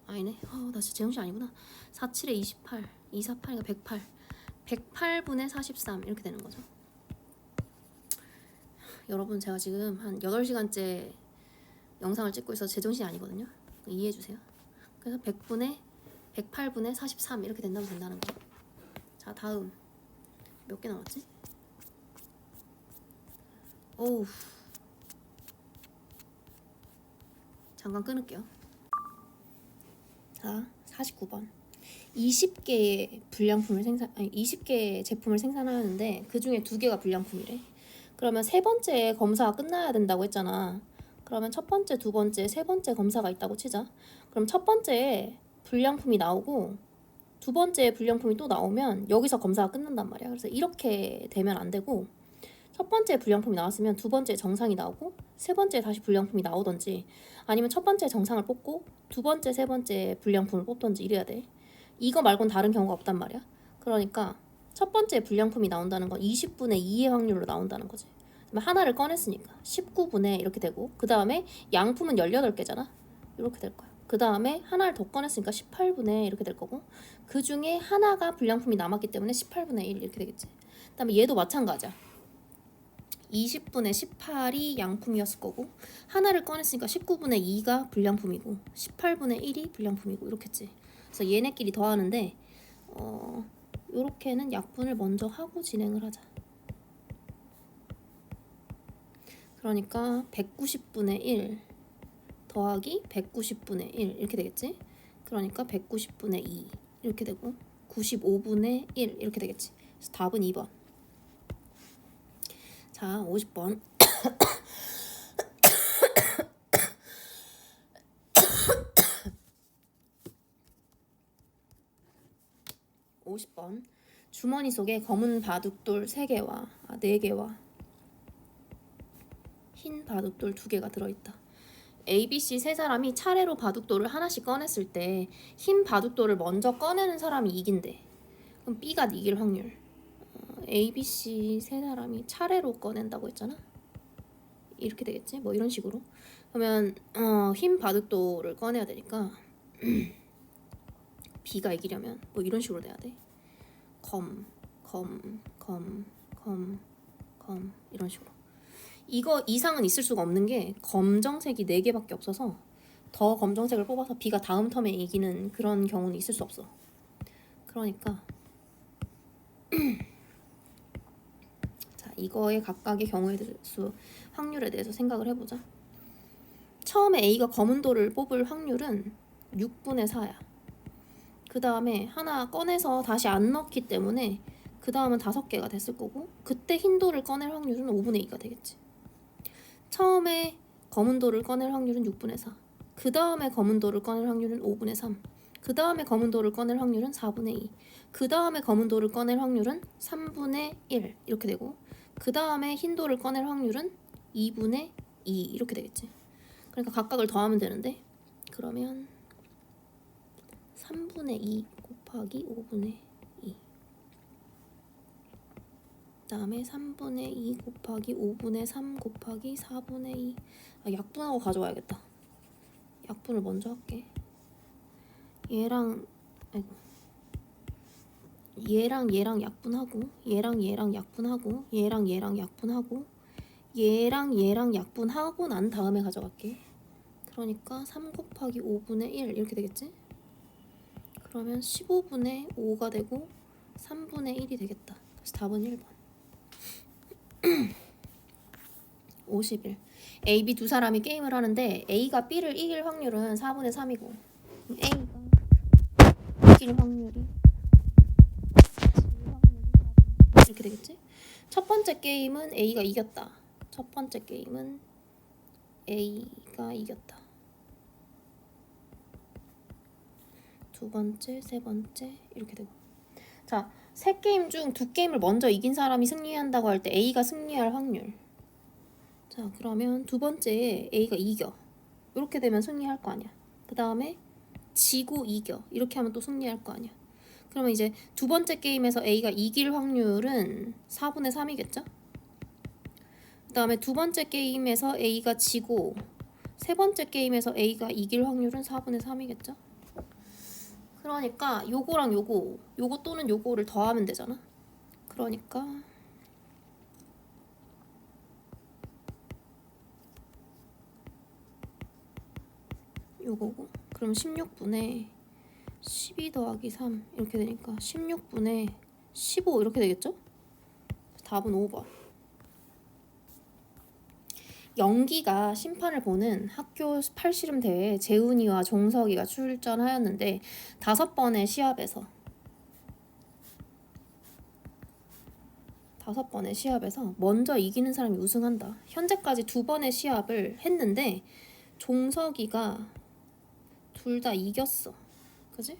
아니네. 나 진짜 제정신 아니구나. 47에 28 248이니까 108 108분의 43 이렇게 되는 거죠. 여러분 제가 지금 한 8시간째 영상을 찍고 있어서 제정신이 아니거든요. 이해해주세요. 그래서 108분의 43 이렇게 된다면 된다는 거. 자 다음 몇 개 나왔지? 오우 잠깐 끊을게요. 자 49번 20개의 불량품을 20개의 제품을 생산하는데 그 중에 2개가 불량품이래. 그러면 세 번째 검사가 끝나야 된다고 했잖아. 그러면 첫 번째, 두 번째, 세 번째 검사가 있다고 치자. 그럼 첫 번째에 불량품이 나오고 두 번째 불량품이 또 나오면 여기서 검사가 끝난단 말이야. 그래서 이렇게 되면 안 되고 첫 번째 불량품이 나왔으면 두 번째 정상이 나오고 세 번째 다시 불량품이 나오던지 아니면 첫 번째 정상을 뽑고 두 번째, 세 번째 불량품을 뽑던지 이래야 돼. 이거 말고는 다른 경우가 없단 말이야. 그러니까 첫 번째 불량품이 나온다는 건 20분의 2의 확률로 나온다는 거지. 하나를 꺼냈으니까 19분의 이렇게 되고 그 다음에 양품은 18개잖아. 이렇게 될 거야. 그 다음에 하나를 더 꺼냈으니까 18분의 이렇게 될 거고 그 중에 하나가 불량품이 남았기 때문에 18분의 1 이렇게 되겠지. 그 다음에 얘도 마찬가지야. 20분의 18이 양품이었을 거고 하나를 꺼냈으니까 19분의 2가 불량품이고 18분의 1이 불량품이고 이렇겠지. 그래서 얘네끼리 더하는데 요렇게는 약분을 먼저 하고 진행을 하자. 그러니까 190분의 1 더하기 190분의 1 이렇게 되겠지. 그러니까 190분의 2 이렇게 되고 95분의 1 이렇게 되겠지. 그래서 답은 2번. 자 50번 50번 주머니 속에 검은 바둑돌 3개와 4개와 흰 바둑돌 2개가 들어있다. A, B, C 세 사람이 차례로 바둑돌을 하나씩 꺼냈을 때 흰 바둑돌을 먼저 꺼내는 사람이 이긴대. 그럼 B가 이길 확률. A, B, C 세 사람이 차례로 꺼낸다고 했잖아. 이렇게 되겠지? 뭐 이런 식으로. 그러면 흰 바둑돌을 꺼내야 되니까 B가 이기려면 뭐 이런 식으로 돼야 돼. 검 이런 식으로. 이거 이상은 있을 수가 없는 게 검정색이 4개밖에 없어서 더 검정색을 뽑아서 B가 다음 텀에 이기는 그런 경우는 있을 수 없어. 그러니까 자 이거의 각각의 경우에 대해서 확률에 대해서 생각을 해보자. 처음에 A가 검은 돌을 뽑을 확률은 6분의 4야. 그 다음에 하나 꺼내서 다시 안 넣기 때문에 그 다음은 5개가 됐을 거고 그때 흰 돌을 꺼낼 확률은 5분의 2가 되겠지. 처음에 검은 돌을 꺼낼 확률은 6분의 4. 그 다음에 검은 돌을 꺼낼 확률은 5분의 3. 그 다음에 검은 돌을 꺼낼 확률은 4분의 2. 그 다음에 검은 돌을 꺼낼 확률은 3분의 1 이렇게 되고 그 다음에 흰 돌을 꺼낼 확률은 2분의 2 이렇게 되겠지. 그러니까 각각을 더하면 되는데 그러면 3분의 2 곱하기 5분의 2 그 다음에 3분의 2 곱하기 5분의 3 곱하기 4분의 2 약분하고 가져와야겠다. 약분을 먼저 할게. 얘랑 얘랑 약분하고 얘랑 약분하고 얘랑 약분하고 얘랑 약분하고 난 다음에 가져갈게. 그러니까 3 곱하기 5분의 1 이렇게 되겠지? 그러면 15분의 5가 되고 3분의 1이 되겠다. 그래서 답은 1번. 51. A, B 두 사람이 게임을 하는데 A가 B를 이길 확률은 4분의 3이고 A가 이길 확률이 이렇게 되겠지? 첫 번째 게임은 A가 이겼다. 첫 번째 게임은 A가 이겼다. 두 번째, 세 번째 이렇게 되고. 자, 세 게임 중 두 게임을 먼저 이긴 사람이 승리한다고 할 때 A가 승리할 확률. 자, 그러면 두 번째에 A가 이겨. 이렇게 되면 승리할 거 아니야. 그 다음에 지고 이겨. 이렇게 하면 또 승리할 거 아니야. 그러면 이제 두 번째 게임에서 A가 이길 확률은 4분의 3이겠죠? 그 다음에 두 번째 게임에서 A가 지고 세 번째 게임에서 A가 이길 확률은 4분의 3이겠죠? 그러니까 요거랑 요거 또는 요거를 더하면 되잖아. 그러니까 요거고, 그럼 16분의 12 더하기 3 이렇게 되니까 16분의 15 이렇게 되겠죠? 답은 5번. 영기가 심판을 보는 학교 팔씨름 대회에 재훈이와 종석이가 출전하였는데 5번의 시합에서 먼저 이기는 사람이 우승한다. 현재까지 2번의 시합을 했는데 종석이가 둘 다 이겼어. 그지?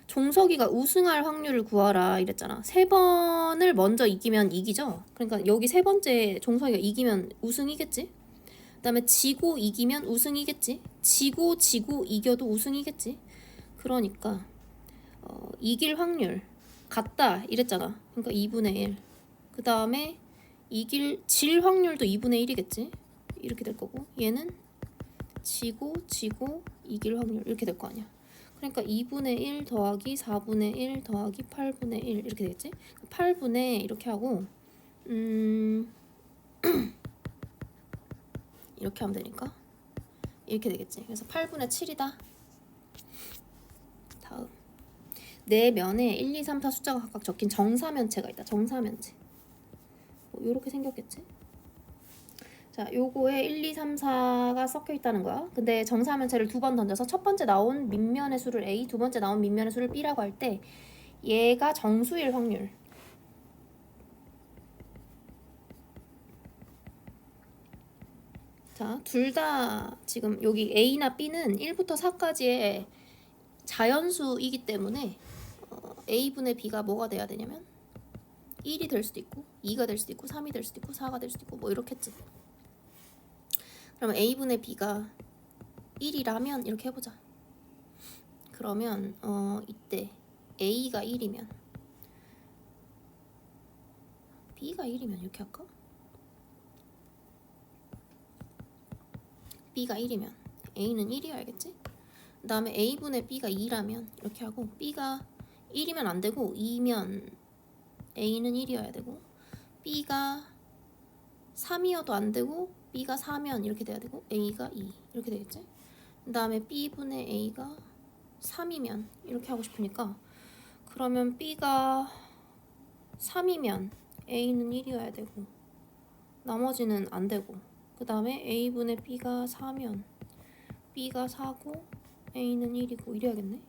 종석이가 우승할 확률을 구하라 이랬잖아. 3번을 먼저 이기면 이기죠. 그러니까 여기 세 번째 종석이가 이기면 우승이겠지. 그 다음에 지고 이기면 우승이겠지. 지고 이겨도 우승이겠지. 그러니까 이길 확률 같다 이랬잖아. 그러니까 2분의 1. 그 다음에 질 확률도 2분의 1이겠지. 이렇게 될 거고, 얘는 지고 이길 확률 이렇게 될 거 아니야. 그러니까 2분의 1 더하기 4분의 1 더하기 8분의 1 이렇게 되겠지. 8분의 이렇게 하고 이렇게 하면 되니까 이렇게 되겠지. 그래서 8분의 7이다. 다음, 네 면에 1, 2, 3, 4 숫자가 각각 적힌 정사면체가 있다. 정사면체 뭐 요렇게 생겼겠지. 자, 요거에 1, 2, 3, 4가 섞여 있다는 거야. 근데 정사면체를 두 번 던져서 첫 번째 나온 밑면의 수를 A, 두 번째 나온 밑면의 수를 B라고 할 때 얘가 정수일 확률. 자, 둘 다 지금 여기 A나 B는 1부터 4까지의 자연수이기 때문에 A분의 B가 뭐가 돼야 되냐면 1이 될 수도 있고 2가 될 수도 있고 3이 될 수도 있고 4가 될 수도 있고 뭐 이렇겠지. 그러면 A분의 B가 1이라면 이렇게 해보자. 그러면 이때 A가 1이면 B가 1이면 이렇게 할까? B가 1이면 A는 1이어야겠지? 그 다음에 A분의 B가 2라면 이렇게 하고, B가 1이면 안 되고 2면 A는 1이어야 되고, B가 3이어도 안 되고 B가 4면 이렇게 돼야 되고 A가 2 이렇게 되겠지? 그 다음에 B분의 A가 3이면 이렇게 하고 싶으니까, 그러면 B가 3이면 A는 1이어야 되고 나머지는 안 되고, 그 다음에 A분의 B가 4면 B가 4고 A는 1이고 이래야겠네.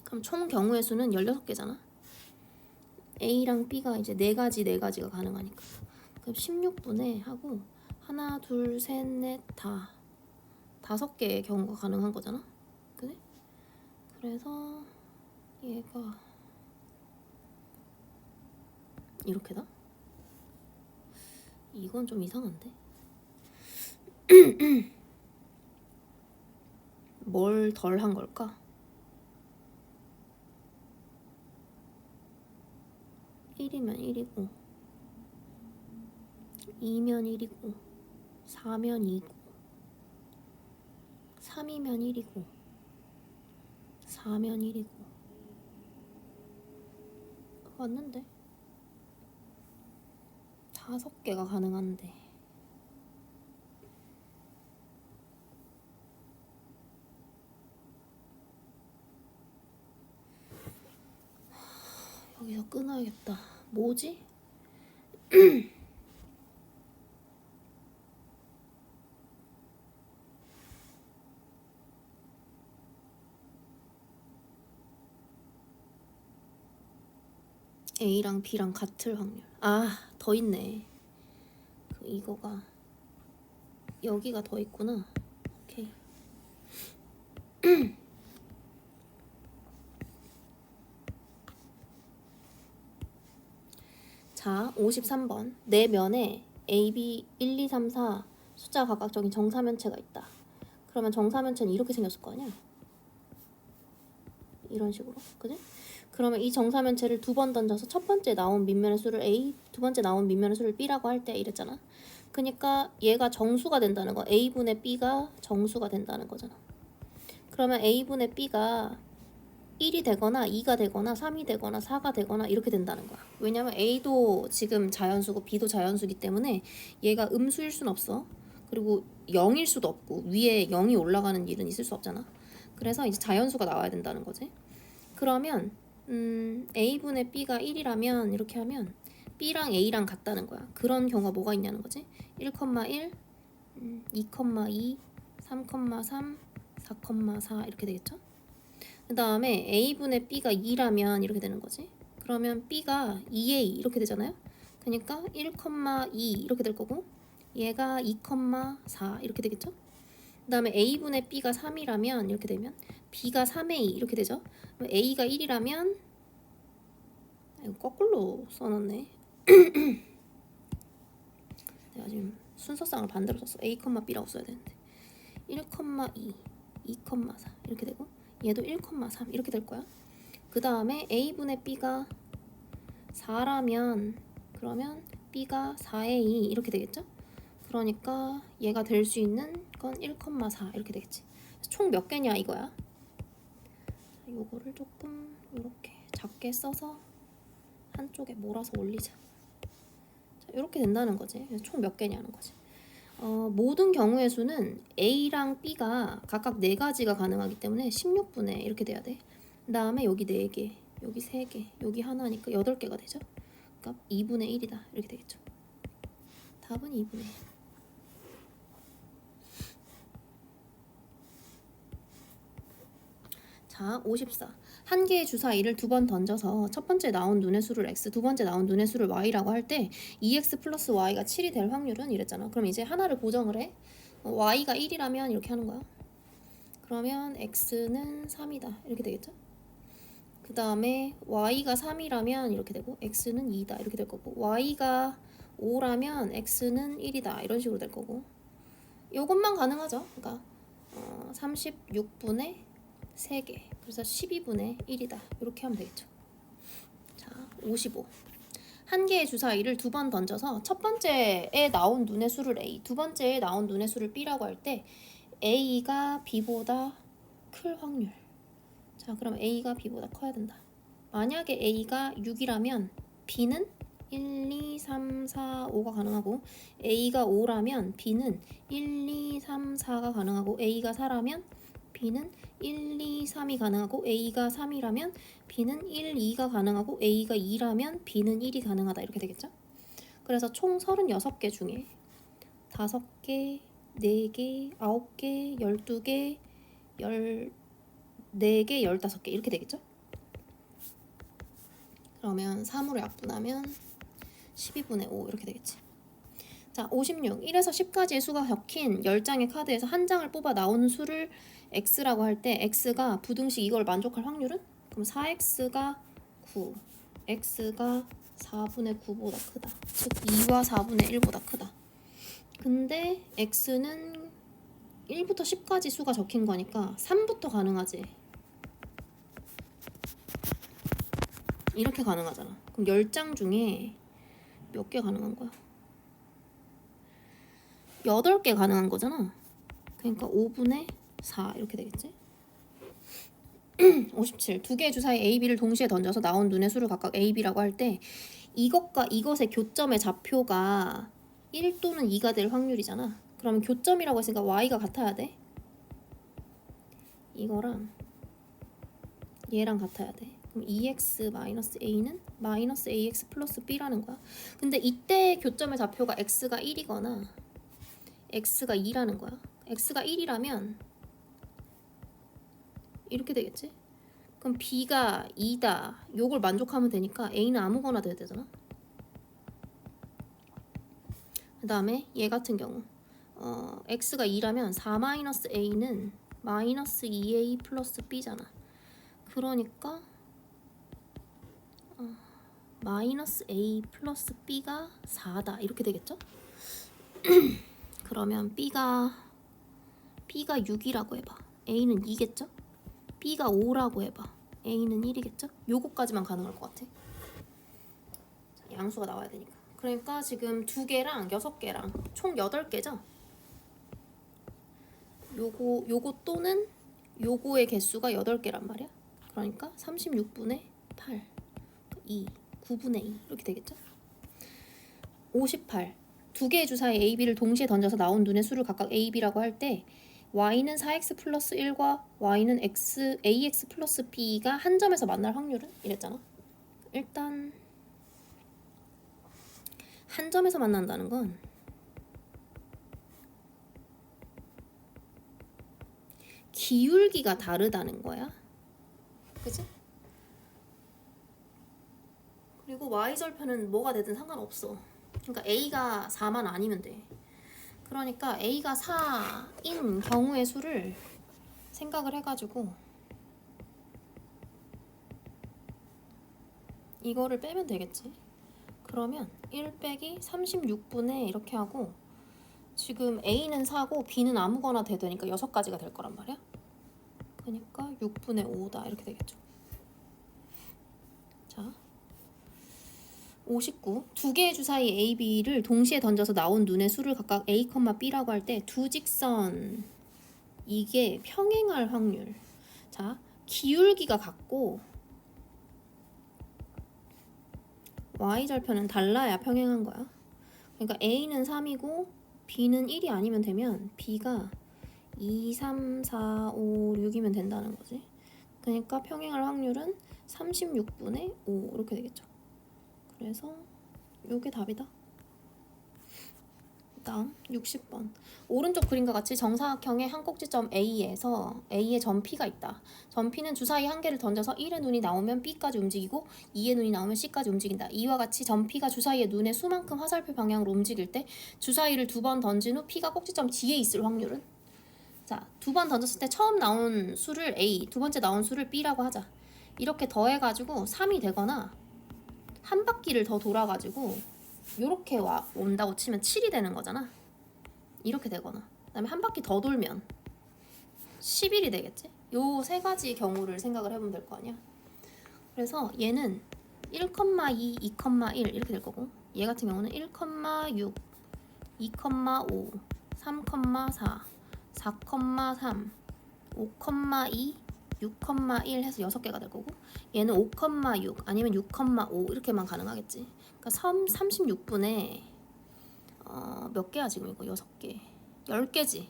그럼 총 경우의 수는 16개잖아. A랑 B가 이제 4가지가 가능하니까. 그럼 16분의 하고 하나, 둘, 셋, 넷, 다 5개의 경우가 가능한 거잖아. 그래? 그래서 얘가 이렇게다? 이건 좀 이상한데? 뭘 덜 한 걸까? 1이면 1이고 2면 1이고 4면 2고 3이면 1이고 4면 1이고 맞는데? 5개가 가능한데 여기서 끊어야겠다. 뭐지? A랑 B랑 같을 확률. 아, 더 있네. 이거가 여기가 더 있구나. 오케이. 자, 53번. 내 면에 A, B 1, 2, 3, 4 숫자 각각적인 정사면체가 있다. 그러면 정사면체는 이렇게 생겼을 거 아니야? 이런 식으로. 그지? 그러면 이 정사면체를 두 번 던져서 첫 번째 나온 밑면의 수를 A, 두 번째 나온 밑면의 수를 B라고 할 때 이랬잖아. 그러니까 얘가 정수가 된다는 거. A분의 B가 정수가 된다는 거잖아. 그러면 A분의 B가 1이 되거나 2가 되거나 3이 되거나 4가 되거나 이렇게 된다는 거야. 왜냐면 A도 지금 자연수고 B도 자연수기 때문에 얘가 음수일 순 없어. 그리고 0일 수도 없고 위에 0이 올라가는 일은 있을 수 없잖아. 그래서 이제 자연수가 나와야 된다는 거지. 그러면 A분의 B가 1이라면 이렇게 하면 B랑 A랑 같다는 거야. 그런 경우가 뭐가 있냐는 거지. 1,1, 2,2, 3,3, 4,4 이렇게 되겠죠. 그 다음에 A분의 B가 2라면 이렇게 되는 거지. 그러면 B가 2A 이렇게 되잖아요. 그러니까 1,2 이렇게 될 거고 얘가 2,4 이렇게 되겠죠. 그 다음에 A분의 B가 3이라면 이렇게 되면 B가 3A 이렇게 되죠. 그럼 A가 1이라면 이거 거꾸로 써놨네. 내가 지금 순서상을 반대로 썼어. A, B라고 써야 되는데 1,2, 2,4 이렇게 되고 얘도 1,3 이렇게 될 거야. 그 다음에 A분의 B가 4라면 그러면 B가 4A 이렇게 되겠죠? 그러니까 얘가 될 수 있는 건 1,4 이렇게 되겠지. 총 몇 개냐 이거야. 요거를 조금 이렇게 작게 써서 한쪽에 몰아서 올리자. 자, 이렇게 된다는 거지. 총 몇 개냐는 거지. 모든 경우의 수는 A랑 B가 각각 4가지가 가능하기 때문에 16분의 이렇게 돼야 돼. 그 다음에 여기 4개, 여기 3개, 여기 하나니까 8개가 되죠. 그러니까 2분의 1이다 이렇게 되겠죠. 답은 2분의 1. 자, 54. 한 개의 주사위를 두 번 던져서 첫 번째 나온 눈의 수를 x, 두 번째 나온 눈의 수를 y라고 할 때 2x 플러스 y가 7이 될 확률은 이랬잖아. 그럼 이제 하나를 고정을 해. y가 1이라면 이렇게 하는 거야. 그러면 x는 3이다 이렇게 되겠죠. 그 다음에 y가 3이라면 이렇게 되고 x는 2다 이렇게 될 거고 y가 5라면 x는 1이다 이런 식으로 될 거고 요것만 가능하죠. 그러니까 36분의 3개 그래서 12분의 1이다 이렇게 하면 되겠죠. 자, 55. 한 개의 주사위를 두 번 던져서 첫 번째에 나온 눈의 수를 A, 두 번째에 나온 눈의 수를 B라고 할 때 A가 B보다 클 확률. 자, 그럼 A가 B보다 커야 된다. 만약에 A가 6이라면 B는 1, 2, 3, 4, 5가 가능하고 A가 5라면 B는 1, 2, 3, 4가 가능하고 A가 4라면 B는 1, 2, 3이 가능하고 A가 3이라면 B는 1, 2가 가능하고 A가 2라면 B는 1이 가능하다 이렇게 되겠죠? 그래서 총 36개 중에 5개, 4개, 9개, 12개, 14개, 15개 이렇게 되겠죠? 그러면 3으로 약분하면 12분의 5 이렇게 되겠지. 자, 56. 1에서 10까지의 수가 적힌 10장의 카드에서 한 장을 뽑아 나오는 수를 x라고 할 때 x가 부등식 이걸 만족할 확률은? 그럼 4x가 9, x가 4분의 9보다 크다. 즉 2와 4분의 1보다 크다. 근데 x는 1부터 10까지 수가 적힌 거니까 3부터 가능하지. 이렇게 가능하잖아. 그럼 10장 중에 몇 개 가능한 거야? 8개 가능한 거잖아. 그러니까 5분의 4 이렇게 되겠지? 57. 두 개의 주사위 A, B를 동시에 던져서 나온 눈의 수를 각각 A, B라고 할 때 이것과 이것의 교점의 좌표가 1 또는 2가 될 확률이잖아. 그러면 교점이라고 했으니까 Y가 같아야 돼. 이거랑 얘랑 같아야 돼. 그럼 2x-a는 마이너스 ax 플러스 b라는 거야. 근데 이때 교점의 좌표가 x가 1이거나 x가 2라는 거야. x가 1이라면 이렇게 되겠지? 그럼 B가 2다. 요걸 만족하면 되니까 A는 아무거나 돼야 되잖아. 그 다음에 얘 같은 경우 X가 2라면 4-A는 마이너스 2A 플러스 B잖아. 그러니까 마이너스 A 플러스 B가 4다. 이렇게 되겠죠? 그러면 B가 6이라고 해봐. A는 2겠죠? B가 5라고 해봐. A는 1이겠죠? 요거까지만 가능할 것 같아. 자, 양수가 나와야 되니까. 그러니까 지금 2개랑 6개랑 총 8개죠? 요거 또는 요거의 개수가 8개란 말이야. 그러니까 36분의 8, 2, 9분의 2 이렇게 되겠죠? 58. 두 개의 주사의 A, B를 동시에 던져서 나온 눈의 수를 각각 A, B라고 할 때 Y는 4X 플러스 1과 Y는 AX 플러스 B가 한 점에서 만날 확률은? 이랬잖아. 일단 한 점에서 만난다는 건 기울기가 다르다는 거야. 그치? 그리고 Y절편은 뭐가 되든 상관없어. 그러니까 A가 4만 아니면 돼. 그러니까 A가 4인 경우의 수를 생각을 해가지고 이거를 빼면 되겠지. 그러면 1 빼기 36분의 이렇게 하고 지금 A는 4고 B는 아무거나 되니까 6가지가 될 거란 말이야. 그러니까 6분의 5다 이렇게 되겠죠. 자, 59. 두 개의 주사위 A, B를 동시에 던져서 나온 눈의 수를 각각 A, B라고 할 때 두 직선 이게 평행할 확률. 자, 기울기가 같고 Y절편은 달라야 평행한 거야. 그러니까 A는 3이고 B는 1이 아니면 되면 B가 2, 3, 4, 5, 6이면 된다는 거지. 그러니까 평행할 확률은 36분의 5 이렇게 되겠죠. 그래서 요게 답이다. 다음 60번. 오른쪽 그림과 같이 정사각형의 한 꼭지점 A에서 A에 점 P가 있다. 점 P는 주사위 한 개를 던져서 1의 눈이 나오면 B까지 움직이고 2의 눈이 나오면 C까지 움직인다. 이와 같이 점 P가 주사위의 눈의 수만큼 화살표 방향으로 움직일 때 주사위를 2번 던진 후 P가 꼭지점 D에 있을 확률은? 자, 2번 던졌을 때 처음 나온 수를 A, 두 번째 나온 수를 B라고 하자. 이렇게 더해가지고 3이 되거나 한 바퀴를 더 돌아가지고 요렇게 온다고 치면 7이 되는 거잖아. 이렇게 되거나 그 다음에 한 바퀴 더 돌면 11이 되겠지. 요 세 가지 경우를 생각을 해보면 될 거 아니야. 그래서 얘는 1,2, 2,1 이렇게 될 거고 얘 같은 경우는 1,6, 2,5, 3,4, 4,3, 5,2, 6,1 해서 6개가 될 거고 얘는 5,6 아니면 6,5 이렇게만 가능하겠지. 그러니까 36분에 몇 개야 지금 이거 6개 10개지.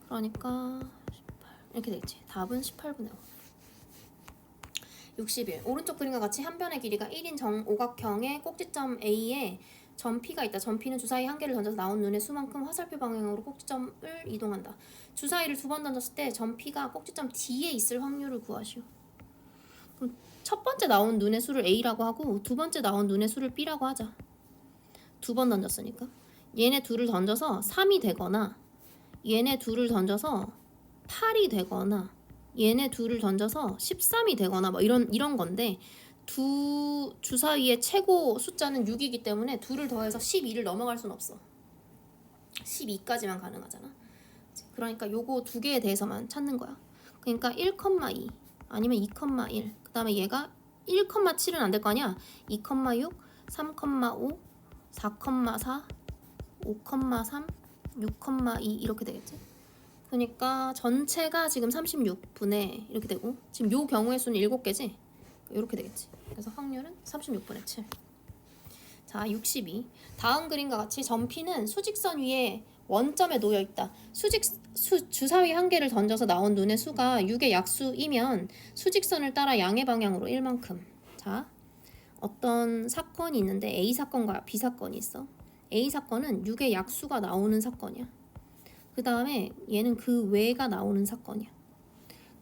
그러니까 18 이렇게 되겠지. 답은 18분의 5. 61. 오른쪽 그림과 같이 한 변의 길이가 1인 정오각형의 꼭지점 A에 점 P가 있다. 점 P는 주사위 한 개를 던져서 나온 눈의 수만큼 화살표 방향으로 꼭지점을 이동한다. 주사위를 2번 던졌을 때 점 P가 꼭지점 D에 있을 확률을 구하시오. 그럼 첫 번째 나온 눈의 수를 A라고 하고 두 번째 나온 눈의 수를 B라고 하자. 2번 던졌으니까 얘네 둘을 던져서 3이 되거나 얘네 둘을 던져서 8이 되거나 얘네 둘을 던져서 13이 되거나 뭐 이런 건데 두 주사위의 최고 숫자는 6이기 때문에 둘을 더해서 12를 넘어갈 순 없어. 12까지만 가능하잖아. 그러니까 요거 두 개에 대해서만 찾는 거야. 그러니까 1,2 아니면 2,1 그 다음에 얘가 1,7은 안 될 거 아니야. 2,6 3,5 4,4 5,3 6,2 이렇게 되겠지. 그러니까 전체가 지금 36분의 이렇게 되고 지금 요 경우의 수는 7개지? 이렇게 되겠지. 그래서 확률은 36분의 7. 자, 62. 다음 그림과 같이 점 P는 수직선 위에 원점에 놓여 있다. 주사위 한 개를 던져서 나온 눈의 수가 6의 약수이면 수직선을 따라 양의 방향으로 1만큼. 자, 어떤 사건이 있는데 A 사건과 B 사건이 있어. A 사건은 6의 약수가 나오는 사건이야. 그 다음에 얘는 그 외가 나오는 사건이야.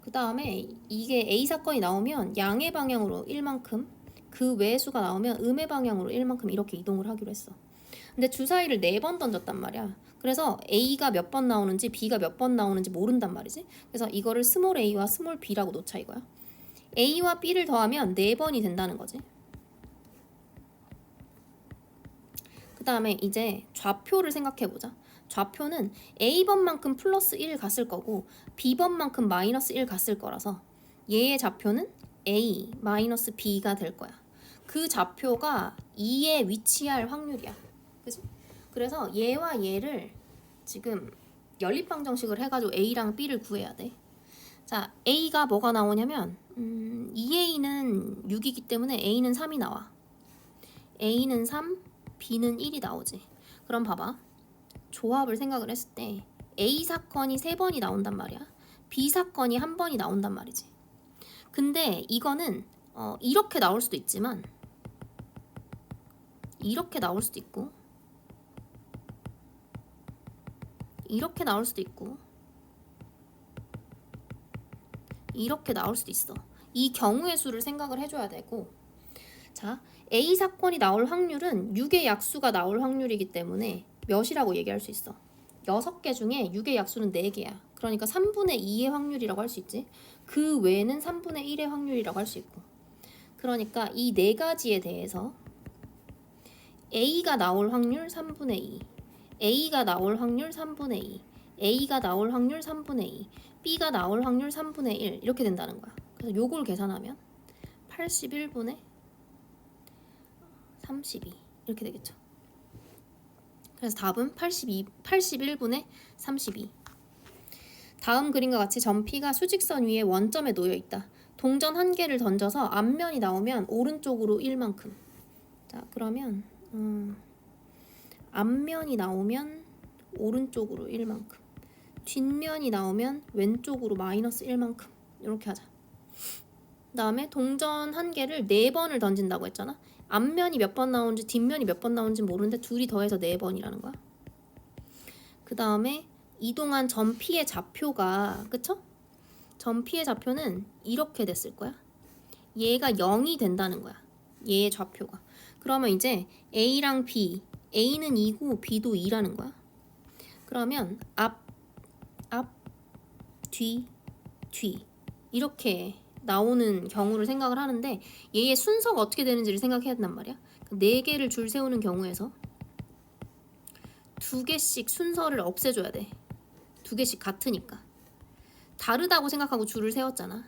그 다음에 이게 A 사건이 나오면 양의 방향으로 1만큼, 그 외의 수가 나오면 음의 방향으로 1만큼 이렇게 이동을 하기로 했어. 근데 주사위를 4번 던졌단 말이야. 그래서 A가 몇 번 나오는지 B가 몇 번 나오는지 모른단 말이지. 그래서 이거를 스몰 a와 스몰 b라고 놓자 이거야. A와 B를 더하면 4번이 된다는 거지. 그 다음에 이제 좌표를 생각해보자. 좌표는 A번만큼 플러스 1 갔을 거고 B번만큼 마이너스 1 갔을 거라서 얘의 좌표는 A 마이너스 B가 될 거야. 그 좌표가 2에 위치할 확률이야. 그치? 그래서 얘와 얘를 지금 연립방정식을 해가지고 A랑 B를 구해야 돼. 자, A가 뭐가 나오냐면 2A는 6이기 때문에 A는 3이 나와. A는 3, B는 1이 나오지. 그럼 봐봐. 조합을 생각을 했을 때 A 사건이 3번이 나온단 말이야. B 사건이 1번이 나온단 말이지. 근데 이거는 이렇게 나올 수도 있지만 이렇게 나올 수도 있고 이렇게 나올 수도 있고 이렇게 나올 수도 있어. 이 경우의 수를 생각을 해줘야 되고, 자, A 사건이 나올 확률은 6의 약수가 나올 확률이기 때문에 몇이라고 얘기할 수 있어. 6개 중에 6의 약수는 4개야. 그러니까 3분의 2의 확률이라고 할 수 있지. 그 외에는 3분의 1의 확률이라고 할 수 있고. 그러니까 이 4가지에 대해서 A가 나올 확률 3분의 2, A가 나올 확률 3분의 2, A가 나올 확률 3분의 2, B가 나올 확률 3분의 1 이렇게 된다는 거야. 그래서 요걸 계산하면 81분의 32 이렇게 되겠죠. 그래서 답은 81분의 32. 다음 그림과 같이 점 P가 수직선 위에 원점에 놓여 있다. 동전 1개를 던져서 앞면이 나오면 오른쪽으로 1만큼. 자, 그러면 앞면이 나오면 오른쪽으로 1만큼, 뒷면이 나오면 왼쪽으로 마이너스 1만큼 이렇게 하자. 그 다음에 동전 1개를 4번을 던진다고 했잖아. 앞면이 몇 번 나오는지 뒷면이 몇 번 나오는지 모르는데 둘이 더해서 4번이라는 거야. 그 다음에 이동한 점 P의 좌표가, 그쵸? 점 P의 좌표는 이렇게 됐을 거야. 얘가 0이 된다는 거야. 얘의 좌표가. 그러면 이제 A랑 B, A는 2고 B도 2라는 거야. 그러면 앞, 뒤 이렇게 나오는 경우를 생각을 하는데 얘의 순서가 어떻게 되는지를 생각해야 된단 말이야. 4개를 줄 세우는 경우에서 2개씩 순서를 없애줘야 돼. 2개씩 같으니까. 다르다고 생각하고 줄을 세웠잖아.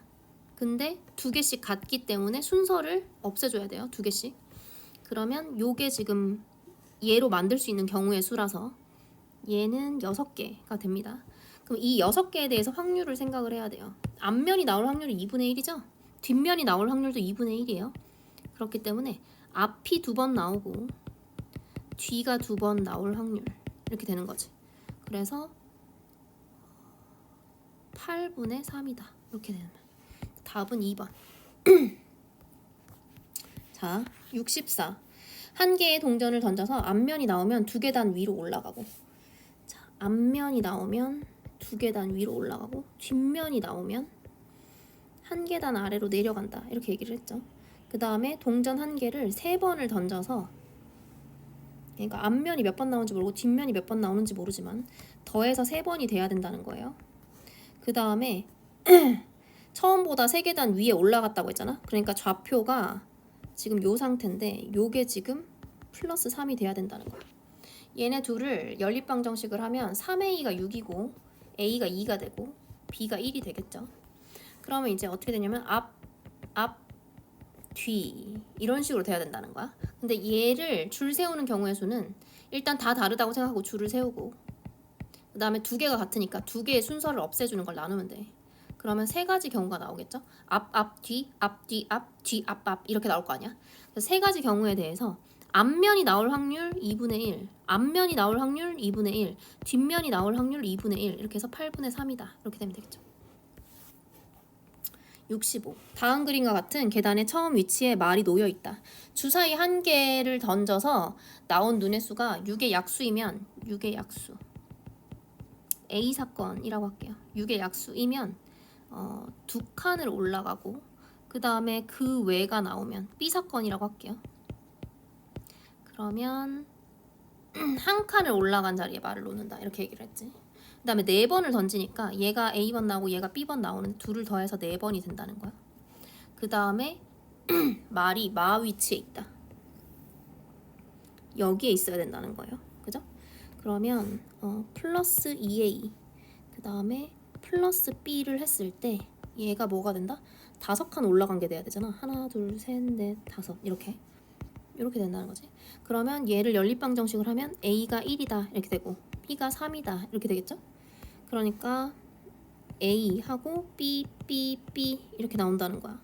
근데 2개씩 같기 때문에 순서를 없애줘야 돼요. 2개씩. 그러면 요게 지금 얘로 만들 수 있는 경우의 수라서 얘는 6개가 됩니다. 그럼 이 6개에 대해서 확률을 생각을 해야 돼요. 앞면이 나올 확률이 2분의 1이죠? 뒷면이 나올 확률도 2분의 1이에요. 그렇기 때문에 앞이 2번 나오고 뒤가 2번 나올 확률 이렇게 되는 거지. 그래서 8분의 3이다. 이렇게 되는 거야. 답은 2번. 자, 64. 한 개의 동전을 던져서 앞면이 나오면 2계단 위로 올라가고, 자, 앞면이 나오면 2계단 위로 올라가고 뒷면이 나오면 1계단 아래로 내려간다. 이렇게 얘기를 했죠. 그 다음에 동전 1개를 3번을 던져서, 그러니까 앞면이 몇 번 나오는지 모르고 뒷면이 몇 번 나오는지 모르지만 더해서 3번이 돼야 된다는 거예요. 그 다음에 처음보다 3계단 위에 올라갔다고 했잖아. 그러니까 좌표가 지금 요 상태인데 요게 지금 플러스 3이 돼야 된다는 거야. 얘네 둘을 연립방정식을 하면 3A가 6이고 A가 2가 되고 B가 1이 되겠죠. 그러면 이제 어떻게 되냐면 앞, 뒤 이런 식으로 돼야 된다는 거야. 근데 얘를 줄 세우는 경우의 수는 일단 다 다르다고 생각하고 줄을 세우고, 그 다음에 2개가 같으니까 2개의 순서를 없애주는 걸 나누면 돼. 그러면 3가지 경우가 나오겠죠. 앞, 뒤, 앞 이렇게 나올 거 아니야. 그래서 3가지 경우에 대해서 앞면이 나올 확률 2분의 1, 앞면이 나올 확률 2분의 1, 뒷면이 나올 확률 2분의 1 이렇게 해서 8분의 3이다. 이렇게 되면 되겠죠. 65. 다음 그림과 같은 계단의 처음 위치에 말이 놓여 있다. 주사위 1개를 던져서 나온 눈의 수가 6의 약수이면 6의 약수 A 사건이라고 할게요. 6의 약수이면 두 칸을 올라가고 그 다음에 그 외가 나오면 B 사건이라고 할게요. 그러면 한 칸을 올라간 자리에 말을 놓는다 이렇게 얘기를 했지. 그 다음에 4번을 던지니까 얘가 A번 나오고 얘가 B번 나오는 둘을 더해서 4번이 된다는 거야. 그 다음에 말이 마 위치에 있다. 여기에 있어야 된다는 거예요. 그죠? 그러면 플러스 2A 그 다음에 플러스 B를 했을 때 얘가 뭐가 된다? 5칸 올라간 게 돼야 되잖아. 하나, 둘, 셋, 넷, 다섯 이렇게 된다는 거지. 그러면 얘를 연립방정식을 하면 A가 1이다 이렇게 되고 B가 3이다 이렇게 되겠죠? 그러니까 A하고 B, B, B 이렇게 나온다는 거야.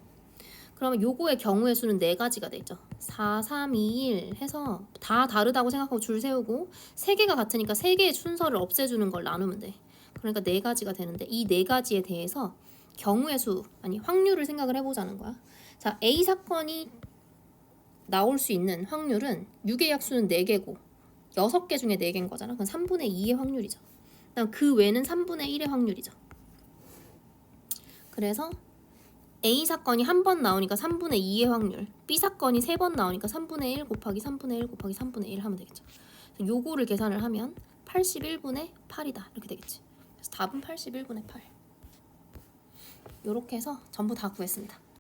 그러면 요거의 경우의 수는 4가지가 돼 있죠. 4, 3, 2, 1 해서 다 다르다고 생각하고 줄 세우고 3개가 같으니까 3개의 순서를 없애주는 걸 나누면 돼. 그러니까 4가지가 되는데 이 4가지에 대해서 경우의 수, 아니 확률을 생각을 해보자는 거야. 자, A 사건이 나올 수 있는 확률은 6의 약수는 4개고 6개 중에 4개인 거잖아. 그럼 3분의 2의 확률이죠. 그다음 그 외는 3분의 1의 확률이죠. 그래서 A 사건이 한 번 나오니까 3분의 2의 확률, B 사건이 3번 나오니까 3분의 1 곱하기 3분의 1 곱하기 3분의 1 하면 되겠죠. 요거를 계산을 하면 81분의 8이다 이렇게 되겠지. 그래서 답은 81분의 8. 요렇게 해서 전부 다 구했습니다.